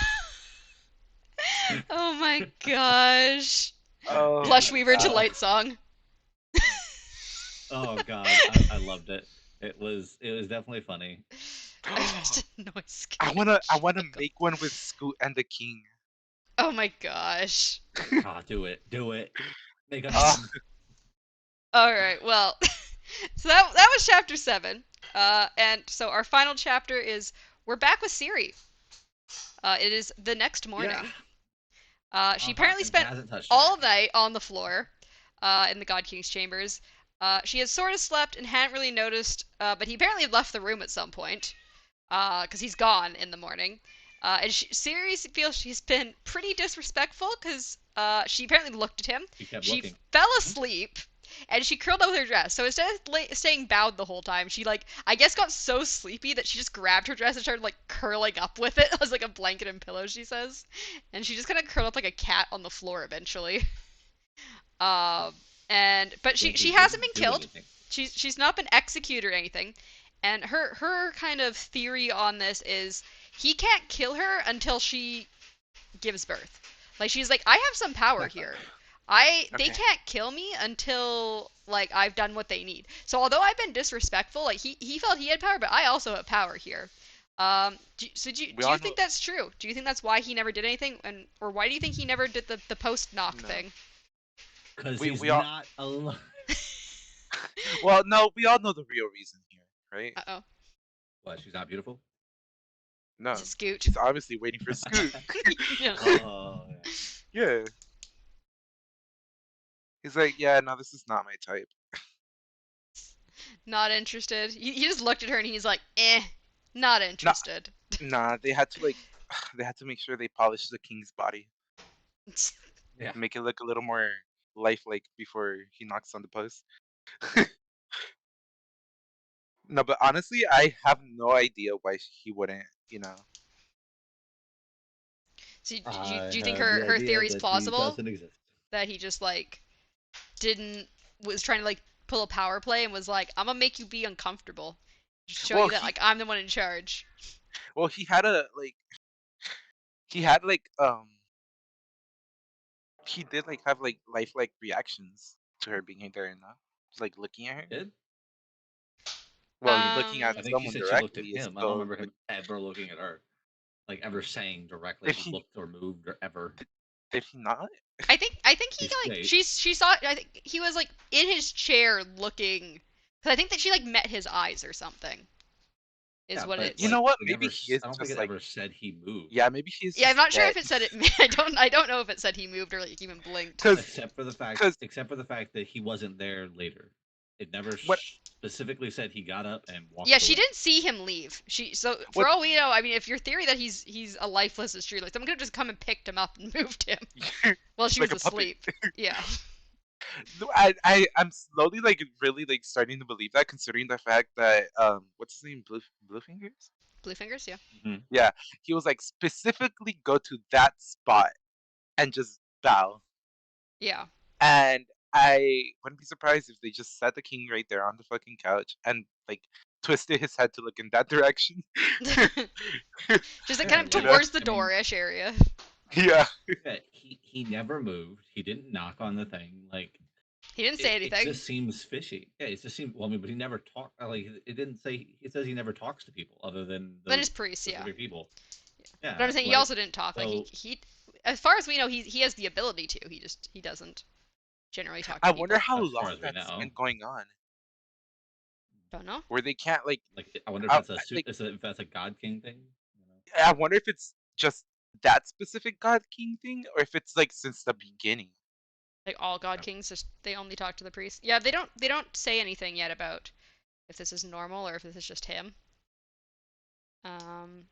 Oh my gosh. Oh Blush my Weaver to god! Light Song. Oh God, I loved it. It was definitely funny. I just a noise I screen. wanna make one with Scoot and the King. Oh my gosh. Ah, do it, make a Uh, meme. Alright, well. So that was chapter 7. And so our final chapter is we're back with Siri. It is the next Yeah. morning. She Uh-huh. apparently And he spent hasn't touched her. all night on the floor in the God King's chambers. She had sort of slept and hadn't really noticed, but he apparently had left the room at some point because he's gone in the morning. And Siri feels she's been pretty disrespectful because she apparently looked at him. She kept She looking. fell asleep and she curled up with her dress. So instead of staying bowed the whole time, she like I guess got so sleepy that she just grabbed her dress and started like curling up with it as like a blanket and pillow. She says, and she just kind of curled up like a cat on the floor eventually. Um, and but Well, he she hasn't didn't been do killed. anything. She's not been executed or anything. And her kind of theory on this is he can't kill her until she gives birth. Like she's like, I have some power Exactly. here. They okay. can't kill me until like I've done what they need. So although I've been disrespectful, like he felt he had power, but I also have power here. We Do all you know. think that's true? Do you think that's why he never did anything, and or why do you think he never did the post knock No. thing? Because he's We all. not alive. Well, no, we all know the real reason here, right? Uh-oh. What? She's not beautiful. Is No, it Scoot? he's obviously waiting for Scoot. No. Oh yeah. Yeah, he's like, yeah, no, this is not my type. Not interested. He just looked at her and he's like, eh, not Nah, interested. nah, they had to like, they had to make sure they polish the king's body, Yeah. make it look a little more lifelike before he knocks on the post. No, but honestly, I have no idea why he wouldn't, you know. So I do you think have the her idea theory's that he plausible? doesn't exist. That he just like didn't was trying to like pull a power play and was like, I'm gonna make you be uncomfortable. Just show Well, you that like I'm the one in charge. he had a like, he had like, he did like have like lifelike reactions to her being there, and like looking at her. Did? Well, you're looking at I Um think she someone said she looked directly at is him. I don't still remember like, him ever looking at her, like ever saying directly did he he looked or moved or ever. did he not? I think he He's like straight. she saw I think he was like in his chair looking cuz I think that she like met his eyes or something. Is Yeah, what but it's You know like what? he Maybe never. he is I don't think just it like, ever said he moved. yeah, maybe he's Yeah, I'm just not sure dead. if it said it. I don't know if it said he moved or like even blinked. Cause, except for the fact cause that he wasn't there later. It never what specifically said he got up and Yeah, walked she away. didn't see him leave. So for what all we know, I mean, if your theory that he's a lifeless is true, like someone could have just come and picked him up and moved him while she like was a puppet. asleep. Yeah, No, I'm slowly like really like starting to believe that, considering the fact that what's his name, Bluefingers? blue fingers. Yeah. Mm-hmm. Yeah, he was like specifically go to that spot and just bow. Yeah. And I wouldn't be surprised if they just set the king right there on the fucking couch and like twisted his head to look in that direction. Just like Yeah, kind of You know? towards the I mean, door-ish area. Yeah. yeah, he never moved. He didn't knock on the thing. Like He didn't say it anything. just seems fishy. Yeah, it just seems. Well, I mean, but he never talked. Like it didn't say. It says he never talks to people other than Then those his priest, yeah. specific people. But Yeah, I'm saying he like also didn't talk. Like so. as far as we know, he has the ability to. He doesn't generally talk to I wonder people. how As far long as we that's know, been going on. Don't know. Where they can't like I wonder if I, that's a like if that's a God King thing. You know? I wonder if it's just that specific God King thing or if it's like since the beginning. Like all god Yeah. kings, just they only talk to the priest. Yeah, they don't say anything yet about if this is normal or if this is just him. Um,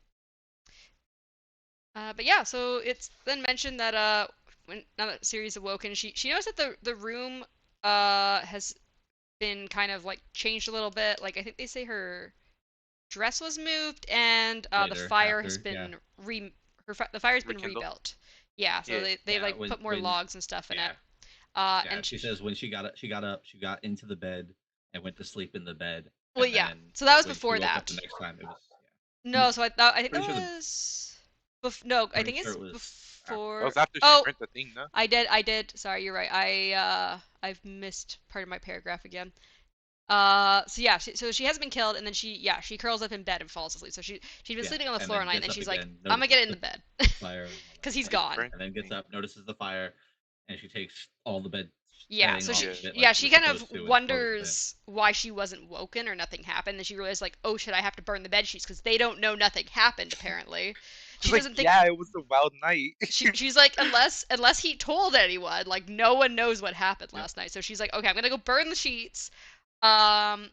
but yeah, so it's then mentioned that when now that Ciri's awoken, she knows that the room has been kind of like changed a little bit. Like I think they say her dress was moved and the Later, fire has after, yeah, been the fire's been Rekindle. rebuilt. Yeah, so Yeah. they yeah, like put more when logs and stuff in it. yeah, yeah. And She says when she got up, she got into the bed and went to sleep in the bed, well, and yeah. then So that was when she before woke up that. the next time, it was yeah. No, so I think that Pretty sure the was no, I pretty think sure it's it was after. That before. was after she Oh, burnt the thing, no? I did. Sorry, you're right. I've missed part of my paragraph again. So yeah, so she hasn't been killed, and then she curls up in bed and falls asleep. So she'd been Yeah, sleeping on the and floor all then night, and gets then up she's like, again, I'm gonna notices get in the the bed, fire and all that because he's stuff, And gone. burnt and then the gets thing. up, notices the fire, and she takes all the bed Yeah, setting so off Yeah. of it like she she was kind of supposed to, and throws it in. wonders why she wasn't woken or nothing happened. And she realized like, oh shit, I have to burn the bed sheets because they don't know nothing happened. Apparently, She's she like, doesn't think yeah, it was a wild night. she's like unless he told anyone, like no one knows what happened Yep. last night. So she's like, okay, I'm gonna go burn the sheets. Um,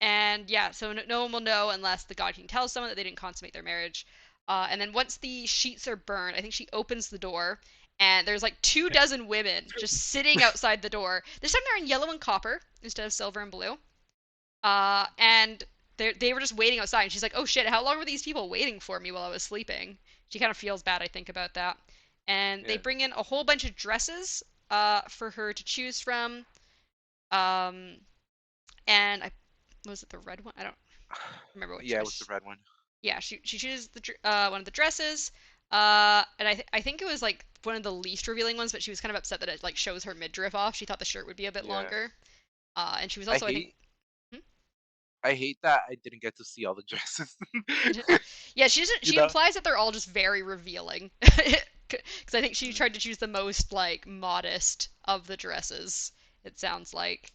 and yeah, so no one will know unless the God King tells someone that they didn't consummate their marriage. And then once the sheets are burned, I think she opens the door, and there's like 24 women just sitting outside the door. This time they're in yellow and copper instead of silver and blue. And they were just waiting outside. And she's like, "Oh shit, how long were these people waiting for me while I was sleeping?" She kind of feels bad, I think, about that. And they Yeah. bring in a whole bunch of dresses for her to choose from. Um, and I was it the red one? I don't remember what Yeah, it was the dress. red one. Yeah, she chooses one of the dresses. And I think it was like one of the least revealing ones, but she was kind of upset that it like shows her midriff off. She thought the shirt would be a bit Yeah. longer. And she was I also I think hate hmm? I hate that I didn't get to see all the dresses. Yeah, she doesn't. You She know? implies that they're all just very revealing. Because I think she Mm. tried to choose the most like modest of the dresses. It sounds like,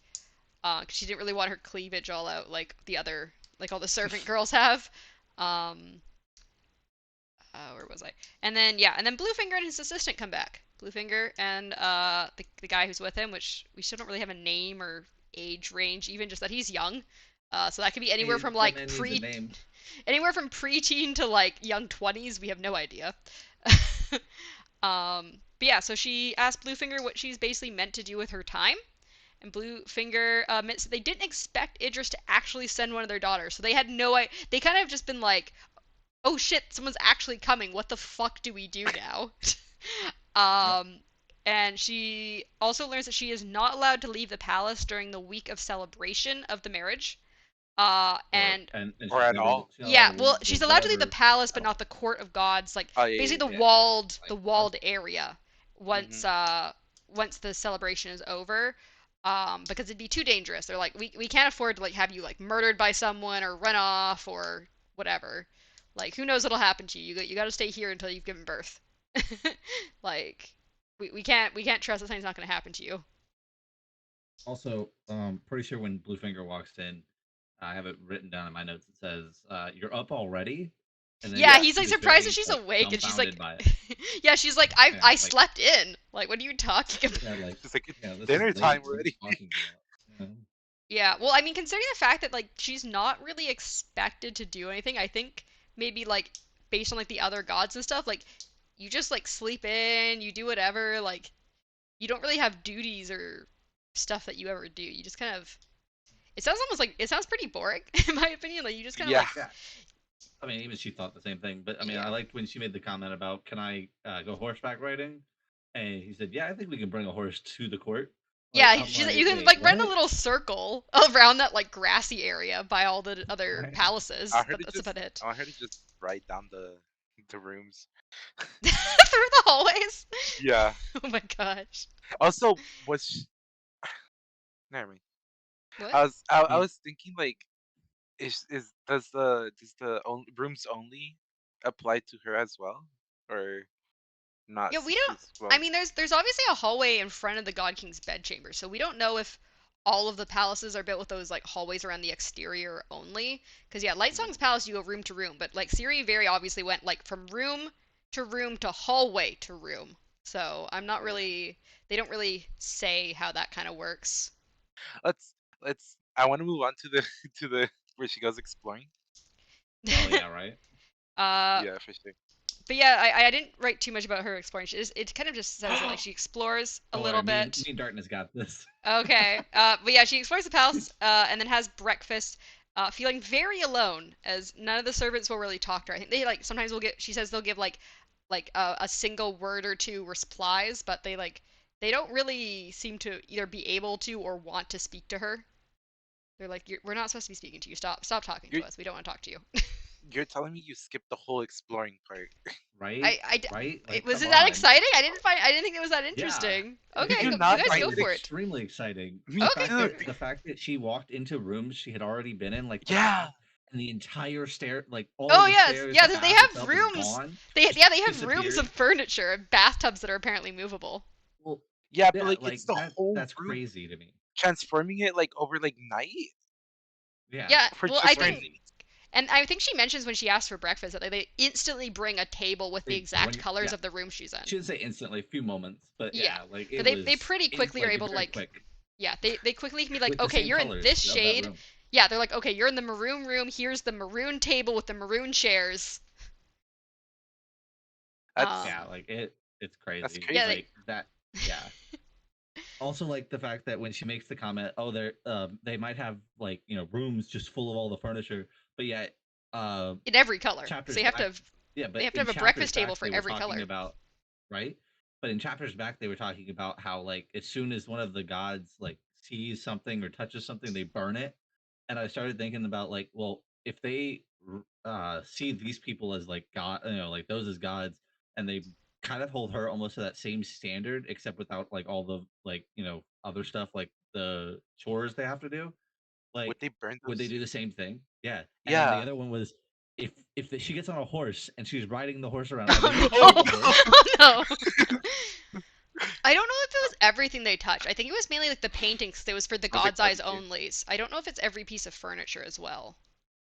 'cause she didn't really want her cleavage all out like the other, like all the servant girls have. Um, where was I? And then yeah, and then Bluefinger and his assistant come back. Bluefinger and the guy who's with him, which we still don't really have a name or age range, even just that he's young. So that could be anywhere from That like man needs a name. anywhere from preteen to like young 20s. We have no idea. But yeah, so she asked Bluefinger what she's basically meant to do with her time. And Bluefinger admits that they didn't expect Idris to actually send one of their daughters. So they had no idea. They kind of just been like, oh shit, someone's actually coming. What the fuck do we do now? Yep. um, and she also learns that she is not allowed to leave the palace during the week of celebration of the marriage. And And Or at all. she's not allowed yeah, to well, leave the she's allowed to leave the whatever palace, but palace. not the court of gods. Like Oh yeah, basically yeah, Yeah, the like walled area. yeah. Once once the celebration is over, because it'd be too dangerous. They're like, we can't afford to like have you like murdered by someone or run off or whatever. Like who knows what'll happen to you? You got to stay here until you've given birth. Like we can't trust that something's not going to happen to you. Also, pretty sure when Bluefinger walks in, I have it written down in my notes. It says, "You're up already," and then Yeah, Yeah. he's he like was surprised that very she's like awake, and she's dumbfounded like, by it. yeah, she's like, I Yeah, I like slept in. Like, what are you talking yeah, about? like It's like it's yeah, this is dinner late. time What are you already. talking about? Yeah. Yeah, well, I mean, considering the fact that like she's not really expected to do anything, I think maybe like based on like the other gods and stuff, like you just like sleep in, you do whatever, like you don't really have duties or stuff that you ever do. You just kind of it sounds almost like it sounds pretty boring in my opinion. Like you just kind of Yeah. like Yeah. I mean, even she thought the same thing. But I mean, I yeah. liked when she made the comment about, "Can I go horseback riding?" And he said, "Yeah, I think we can bring a horse to the court." Like, Yeah, I'm she's you like, can wait, like run a what? little circle around that like grassy area by all the other Right? I palaces, heard but it that's just. about it. I heard it just write down the rooms. Through the hallways. Yeah. Oh my gosh. Also, was never mind. What? I He, was thinking like, is does the rooms only apply to her as well, or not? Yeah, we Since don't. she's I well. mean, there's obviously a hallway in front of the God King's bedchamber, so we don't know if all of the palaces are built with those like hallways around the exterior only. Because yeah, Lightsong's Mhm. palace you go room to room, but like Siri very obviously went like from room to hallway to room. So I'm not Yeah. really. They don't really say how that kind of works. Let's let's. I want to move on to the to the where she goes exploring. oh yeah, right. uh, Yeah, for sure. but yeah, I didn't write too much about her exploring. It kind of just says that like she explores a Don't little worry, bit. me and Darkness got this. Okay. But yeah, she explores the palace and then has breakfast, feeling very alone as none of the servants will really talk to her. I think they like sometimes will get. She says they'll give like a single word or two replies, but they don't really seem to either be able to or want to speak to her. They're like, we're not supposed to be speaking to you. Stop talking You're to us. We don't want to talk to you. you're telling me you skipped the whole exploring part. Right? I, Right? it Like, was come it that on. exciting? I didn't think it was that Yeah. interesting. Did Okay, you you not guys I find go found it it? for it. extremely exciting. Me The Okay. fact too. that the fact that she walked into rooms she had already been in, like the Yeah. bath and the entire stair, like all Oh of the yes, stairs, yeah. the They bath have itself is rooms. gone, just They have rooms of disappeared. furniture and bathtubs that are apparently movable. Well, Yeah, but yeah, like like it's the whole that's room crazy to me. transforming it like over like night Yeah, Yeah. for Well, that's I just for think, crazy. and I think she mentions when she asks for breakfast that they instantly bring a table with the They exact bring colors yeah, of the room she's in. shouldn't say instantly, a few moments, but Yeah, yeah, like but it they was pretty quickly are like able to very like, quick yeah, they quickly can be like, with the okay, same you're in this colors of that shade. room. Yeah, they're like, okay, you're in the maroon room. Here's the maroon table with the maroon chairs. that's Yeah, like it's that's crazy. Yeah, crazy. Like that. Yeah. Also, like the fact that when she makes the comment, oh, they might have like rooms just full of all the furniture, but yet, uh, in every color, because chapters back, yeah, they but have to in have a chapters breakfast back table for they were every talking color. about right, but in chapters back they were talking about how like as soon as one of the gods like sees something or touches something, they burn it, and I started thinking about like, well, if they see these people as like god, like those as gods, and they kind of hold her almost to that same standard, except without like all the like other stuff like the chores they have to do. Would Like, they burn would they those? do the same thing? Yeah. And then the Yeah. other one was she gets on a horse and she's riding the horse around, are they going to Oh kill Oh the no! horse? Oh no! I don't know if it was everything they touch. I think it was mainly like the paintings. It was for the sounds like God's Eyes barbecue. onlys. I don't know if it's every piece of furniture as well.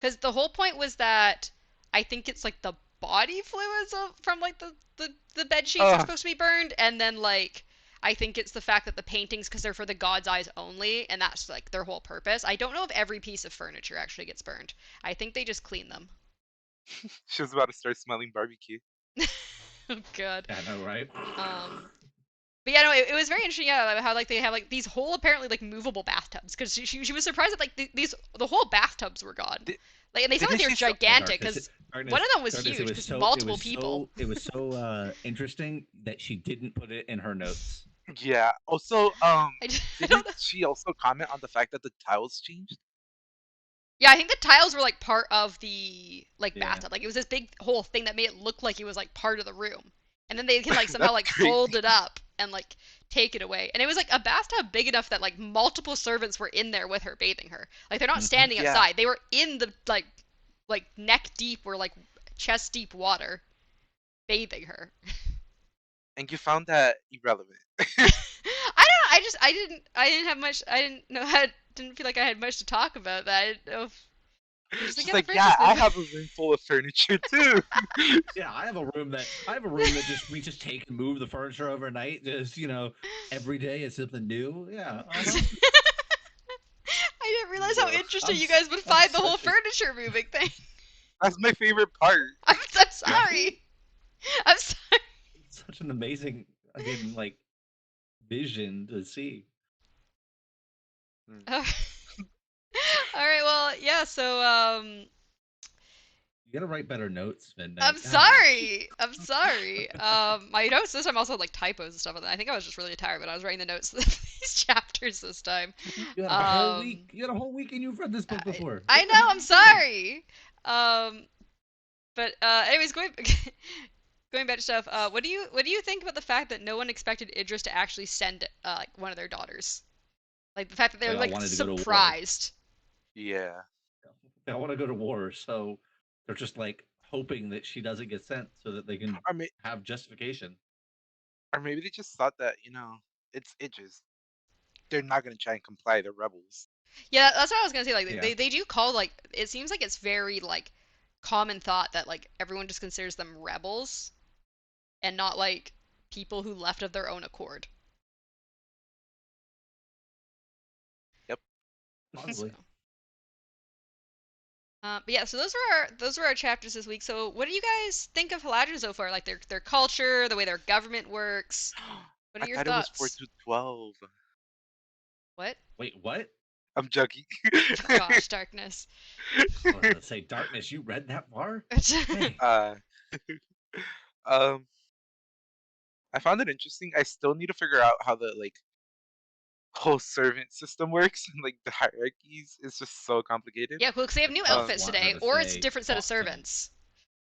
Because the whole point was that I think it's like the body fluids from like the bed sheets are Uh, supposed to be burned, and then like I think it's the fact that the paintings, because they're for the God's Eyes only, and that's like their whole purpose. I don't know if every piece of furniture actually gets burned. I think they just clean them. she was about to start smelling barbecue. Oh god. Yeah, I know, right? Um, But yeah, no, it was very interesting. Yeah, how like they have like these whole apparently like movable bathtubs because she was surprised that like the whole bathtubs were gone. Di- Like, and they sound like didn't they were she? Oh, gigantic because one of them was Darkness, huge because multiple people. it was so interesting that she didn't put it in her notes. Yeah. Also, I just, I don't didn't know. she also comment on the fact that the tiles changed? Yeah, I think the tiles were like part of the like Yeah. bathtub. Like it was this big whole thing that made it look like it was like part of the room. And then they can like somehow That's like crazy. fold it up and like take it away. And it was like a bathtub big enough that like multiple servants were in there with her bathing her. Like they're not Hmm. standing Yeah. outside. They were in the like neck deep or like chest deep water bathing her. And you found that irrelevant. I don't know. I didn't have much. I didn't know. I didn't feel like I had much to talk about that. I didn't know if you're just like, She's yeah, the like, yeah, furniture's I moving. have a room full of furniture too. Yeah, I have a room that just we just take and move the furniture overnight. Just every day it's something new. Yeah, uh-huh. I didn't realize how Ugh, interested you guys would I'm find the whole such a furniture moving thing. that's my favorite part. I'm right. sorry. I'm sorry. Such an amazing again like vision to see. Mm. All right. Well, yeah. So, gotta write better notes, I'm Midnight. Gosh. sorry. I'm sorry. My notes this time also had like typos and stuff. I think I was just really tired, but I was writing the notes for these chapters this time. You had a whole week. Um, You had a whole week, and you've read this book before. I What the know. heck are I'm you doing? sorry. But anyways, going going back to stuff. What do you think about the fact that no one expected Idris to actually send like one of their daughters? Like the fact that They they're all like wanted to go to war. surprised. Yeah. They all want to go to war, so they're just like hoping that she doesn't get sent, so that they can Or, may- have justification. or maybe they just thought that, it's Idris. They're not gonna try and comply. They're rebels. Yeah, that's what I was gonna say. Like Yeah. they do call like it seems like it's very like common thought that like everyone just considers them rebels and not like people who left of their own accord. Yep. So, Possibly. but yeah, so those were our chapters this week. So what do you guys think of Haladrin so far? Like their culture, the way their government works. What are I your thought it was 4 thoughts? to 12. What? Wait, what? I'm joking. Oh gosh, darkness. I was gonna say darkness. You read that far? Dang. uh, um, I found it interesting. I still need to figure out how the whole servant system works and like the hierarchies is just so complicated. Yeah, cool. Because they have new I just outfits want her today, to or it's a say, different set of "Talk to me." servants.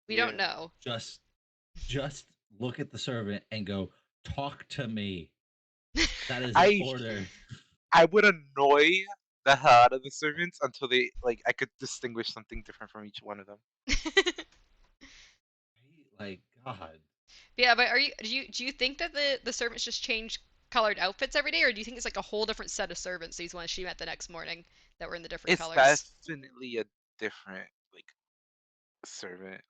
We don't Yeah. know. Just, just look at the servant and go, "Talk to me." That is an I order. I would annoy the hell out of the servants until I could distinguish something different from each one of them. Like God. Yeah, but do you think that the servants just change colored outfits every day, or do you think it's like a whole different set of servants, these ones she met the next morning, that were in the different It's colors? definitely a different servant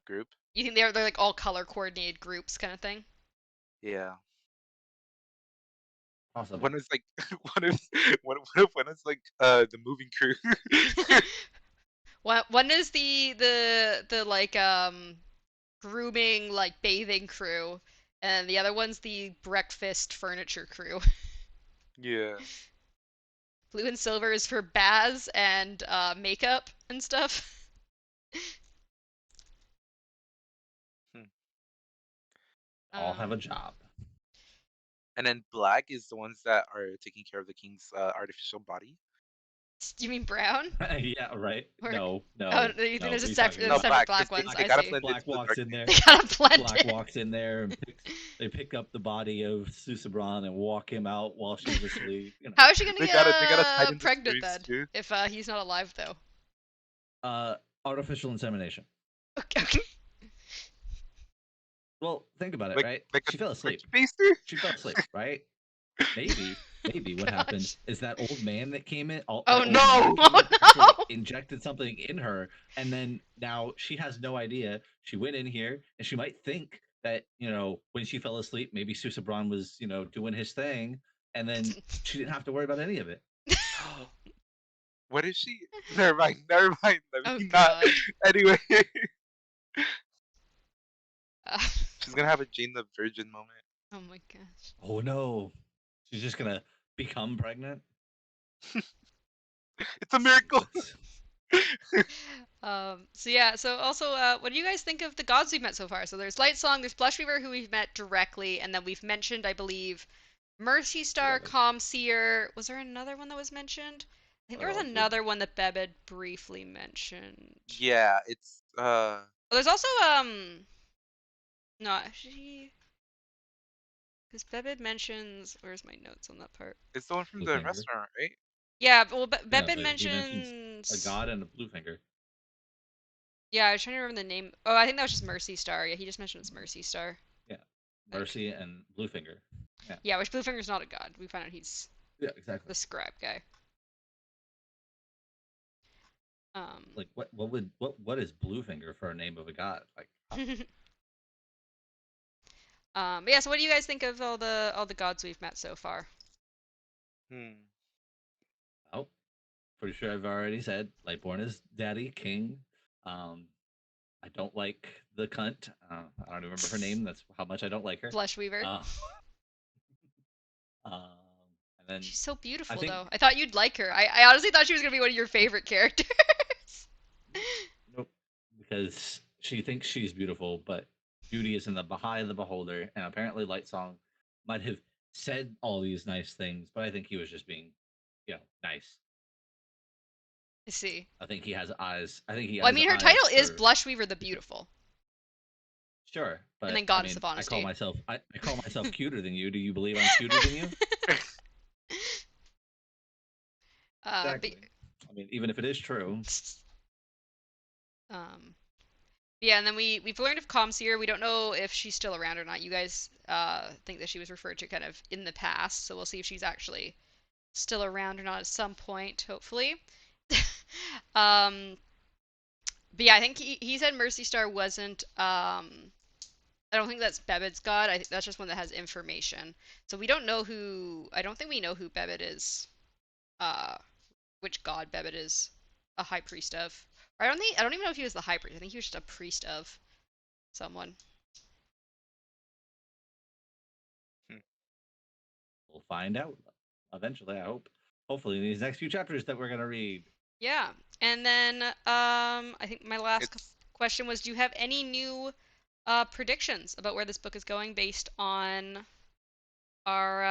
group. You think they're like all color coordinated groups kind of thing? Yeah. Possibly. One is like one is one is like the moving crew. One is the like grooming like bathing crew, and the other one's the breakfast furniture crew. Yeah. Blue and silver is for baths and makeup and stuff. Hmm. All have a Um, job. And then black is the ones that are taking care of the king's artificial body. do you mean brown? Yeah, right. Or No, oh, no, you think no. there's What a are you separate, talking there's No, about? separate black, because black they, ones? they I gotta see. blend into Black the walks in darkness. there. They gotta blend Black in. walks in there and they pick up the body of Susabran and walk him out while she's asleep. How is she gonna They get gotta tighten the pregnant screws then too. if he's not alive though? Uh, artificial insemination. Okay. Well, think about it, Like right? like a She fell asleep. turkey baster. She fell asleep, right? Maybe what happened Gosh. is that old man that came in, Oh that no! old man that No. came in actually Oh injected something in her, and then now she has no idea. She went in here, and she might think that when she fell asleep, maybe Susabran was doing his thing, and then she didn't have to worry about any of it. What is she? Never mind. Never mind. Let no! Oh me not. god. Anyway, Uh, she's gonna have a Jane the Virgin moment. oh my gosh. Oh no, she's just gonna become pregnant. It's a miracle. Jesus. So yeah, so also, what do you guys think of the gods we've met so far? So there's Light Song, there's Blushweaver, who we've met directly, and then we've mentioned, I believe, Mercy Star, Together. Calm Seer. Was there another one that was mentioned? I think there was Oh, dude. another one that Beb had briefly mentioned. Yeah, it's Oh, there's also no, actually, because Bebed mentions. Where's my notes on that part? it's the one from Blue the finger. restaurant, right? Yeah, well, Yeah, Bebed but he mentions a mentions. god and a blue finger. Yeah, I was trying to remember the name. Oh, I think that was just Mercy Star. Yeah, he just mentions Mercy Star. Yeah, Like, Mercy and blue finger. Yeah, yeah, which Bluefinger's not a god. We found out he's yeah, exactly. the scribe guy. Like what is blue finger for a name of a god? Like, But yeah. So, what do you guys think of all the gods we've met so far? Hmm. oh, pretty sure I've already said Lightborn is daddy king. Um, I don't like the cunt. I don't remember her name. That's how much I don't like her. Blushweaver. Uh, um, and then She's so I beautiful, though. think I thought you'd like her. I honestly thought she was gonna be one of your favorite characters. nope. because she thinks she's beautiful, but beauty is in the eye of the beholder. And apparently, Lightsong might have said all these nice things, but I think he was just being, nice. I see. I think he has eyes. I think he Well, I has mean, her eyes title is for Blushweaver the Beautiful, sure, and but then I Goddess mean, of Honesty. I call myself cuter than you. Do you believe I'm cuter than you? But Exactly. I mean, even if it is true, um, yeah, and then we've learned of Comseer. We don't know if she's still around or not. You guys think that she was referred to kind of in the past, so we'll see if she's actually still around or not at some point, hopefully. um, but yeah, I think he said Mercy Star wasn't. I don't think that's Bebed's god. I think that's just one that has information. So we don't know who. I don't think we know who Bebed is. Uh, which god Bebed is a high priest of. Or I don't think. I don't even know if he was the high priest. I think he was just a priest of someone. Hmm. we'll find out eventually. I hope. Hopefully, in these next few chapters that we're gonna read. Yeah, and then I think my last It's question was, do you have any new predictions about where this book is going based on our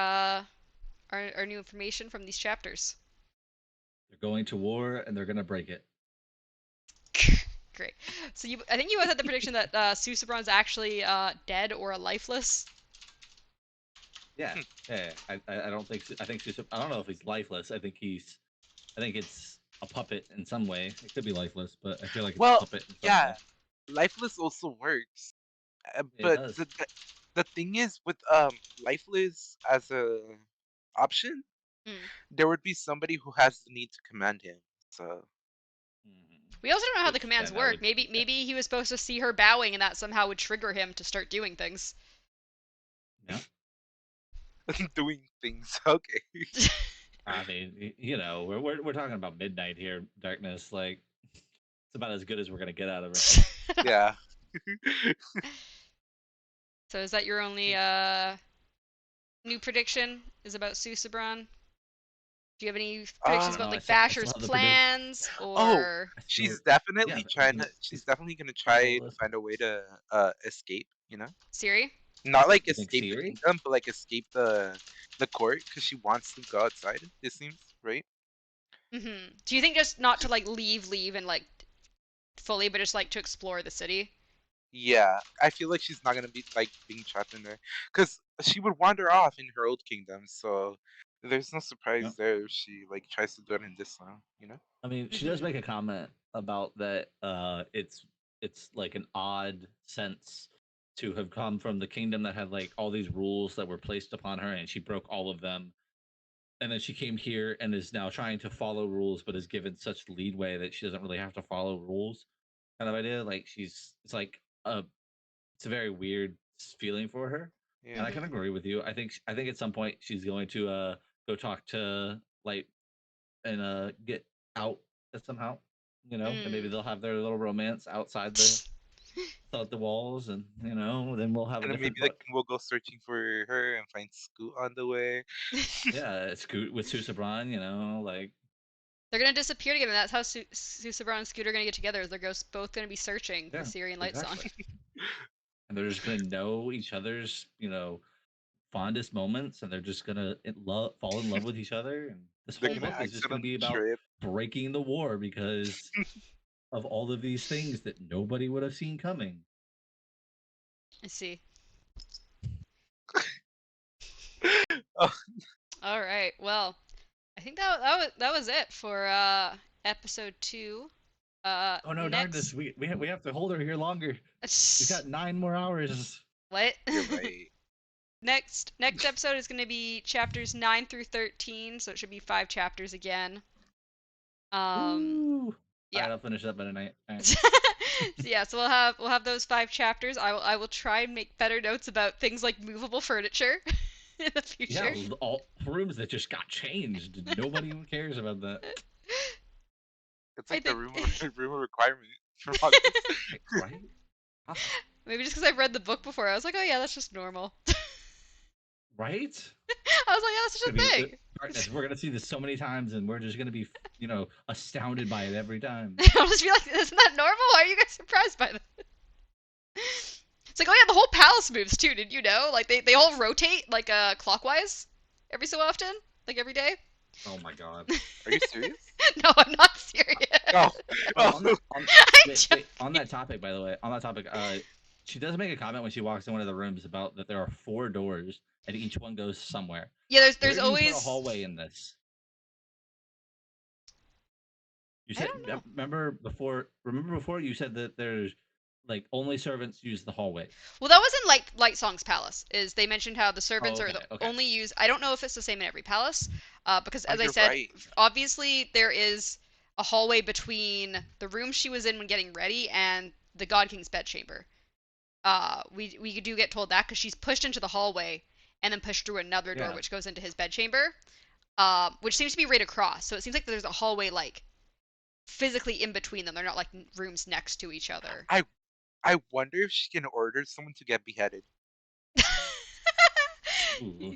our new information from these chapters? They're going to war and they're gonna break it. Great. So I think you both had the prediction that Susebron's actually dead or lifeless. Yeah, hmm, yeah. I don't think I think she's. I don't know if he's lifeless. I think he's. I think it's a puppet in some way. It could be lifeless, but I feel like it's a well, puppet in some yeah, way. lifeless also works. It But does. the thing is with lifeless as a option, Hmm. there would be somebody who has the need to command him. So We also don't know how the Which commands then I work. would. Maybe he was supposed to see her bowing, and that somehow would trigger him to start doing things. Yeah. doing things. Okay. I mean, we're talking about midnight here, darkness. Like it's about as good as we're gonna get out of her. Yeah. So is that your only new prediction? Is about Susebron? Do you have any I predictions don't Uh about know. like I still Basher's have the prediction. plans oh, or I she's still, yeah. definitely He's trying to. She's he's definitely gonna top of try the to list. find a way to escape. You know, Siri? not like You think escape the Siri? kingdom, but like escape the court because she wants to go outside. It seems right. Do you think just not to like leave and like fully, but just like to explore the city? Yeah, I feel like she's not gonna be like being trapped in there because she would wander off in her old kingdom. So there's no Yeah. surprise there if she like tries to do it in this one. You know? I mean, she does Mm-hmm. make a comment about that. It's like an odd sense to have come from the kingdom that had like all these rules that were placed upon her, and she broke all of them. And then she came here and is now trying to follow rules, but is given such leadway that she doesn't really have to follow rules. Kind of idea. Like it's like it's a very weird feeling for her, and Yeah. I can Mm-hmm. agree with you. I think at some point she's going to go talk to Light and get out somehow, and maybe Mm. they'll have their little romance outside the walls, and then we'll have a And then maybe different the book. king will go searching for her and find Scoot on the way. Yeah, Scoot with Susabran, like They're gonna disappear together. That's how Susebron and Scooter are gonna get together. They're both gonna be searching the yeah, Syrian light song. exactly. And they're just gonna know each other's, fondest moments, and they're just gonna fall in love with each other. And this They're whole gonna book is just gonna accidentally be about trip. breaking the war because of all of these things that nobody would have seen coming. I see. Oh, All right. Well, I think that was it for episode 2. Oh no, darkness! Next. We have to hold her here longer. We got 9 more hours. What? you're right. Next episode is going to be chapters 9 through 13, so it should be 5 chapters again. Woo! All Yeah. right, I'll finish up by tonight. All right. So yeah, so we'll have those 5 chapters. I will try and make better notes about things like movable furniture in the Yeah, future. all rooms that just got changed. Nobody even cares about that. It's I like the think room requirement for August. Right? Ah, maybe just because I've read the book before, I was like, oh yeah, that's just normal. right? I was like, yeah, that's It's gonna just be a thing. Darkness. We're gonna see this so many times, and we're just gonna be, astounded by it every time. I'll just be like, isn't that normal? Why are you guys surprised by that? It's like, oh yeah, the whole palace moves too. Did you know? Like they all rotate like clockwise every so often, like every day. Oh my god. Are you serious? No, I'm not serious. Oh, Oh, oh. I'm wait, on that topic, by the way, she does make a comment when she walks in one of the rooms about that there are 4 doors and each one goes somewhere. Yeah, Where there's do you put a always. hallway in this? You I said don't know. remember before you said that there's like only servants use the hallway. Well, that was in like Light Song's palace. Is they mentioned how the Oh, servants are okay, the okay. only use. I don't know if it's the same in every palace, because Oh, as I you're said, right. obviously there is a hallway between the room she was in when getting ready and the God King's bedchamber. We do get told that because she's pushed into the hallway and then pushed through another door Yeah. which goes into his bedchamber, which seems to be right across. So it seems like there's a hallway like physically in between them. They're not like rooms next to each other. I wonder if she can order someone to get beheaded. Ooh.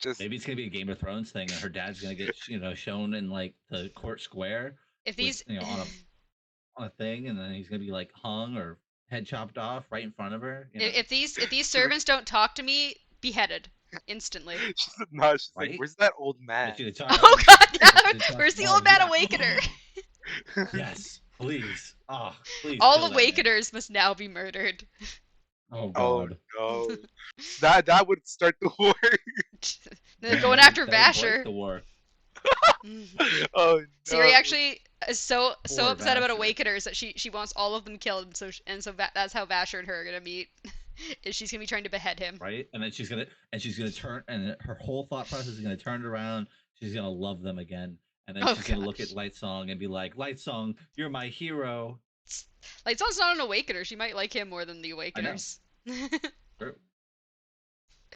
Just Maybe it's gonna be a Game of Thrones thing, and her dad's gonna get shown in like the court square if with these on a thing, and then he's gonna be like hung or head chopped off right in front of her. if these she's like, servants don't talk to me, beheaded instantly. she's no, she's like, Right? where's that old man? But you talk. Oh god, But you yeah. talk. Where's the Oh old man yeah. awakener? Yes, please. Oh, please All kill that man. awakeners must now be murdered. Oh Oh god. no, that would start the war. They're Man, going that would after that would break Vasher. the war. Oh Siri no. actually is so Poor upset about Vasher. awakeners that she wants all of them killed, and so that's how Vasher and her are gonna meet. Is she's gonna be trying to behead him? Right? And then she's gonna turn, and her whole thought process is gonna turn it around. She's gonna love them again, and then Oh she's gonna look at gosh. Light Song and be like, "Light Song, you're my hero." Like Song's not an awakener. She might like him more than the I know. awakeners. True.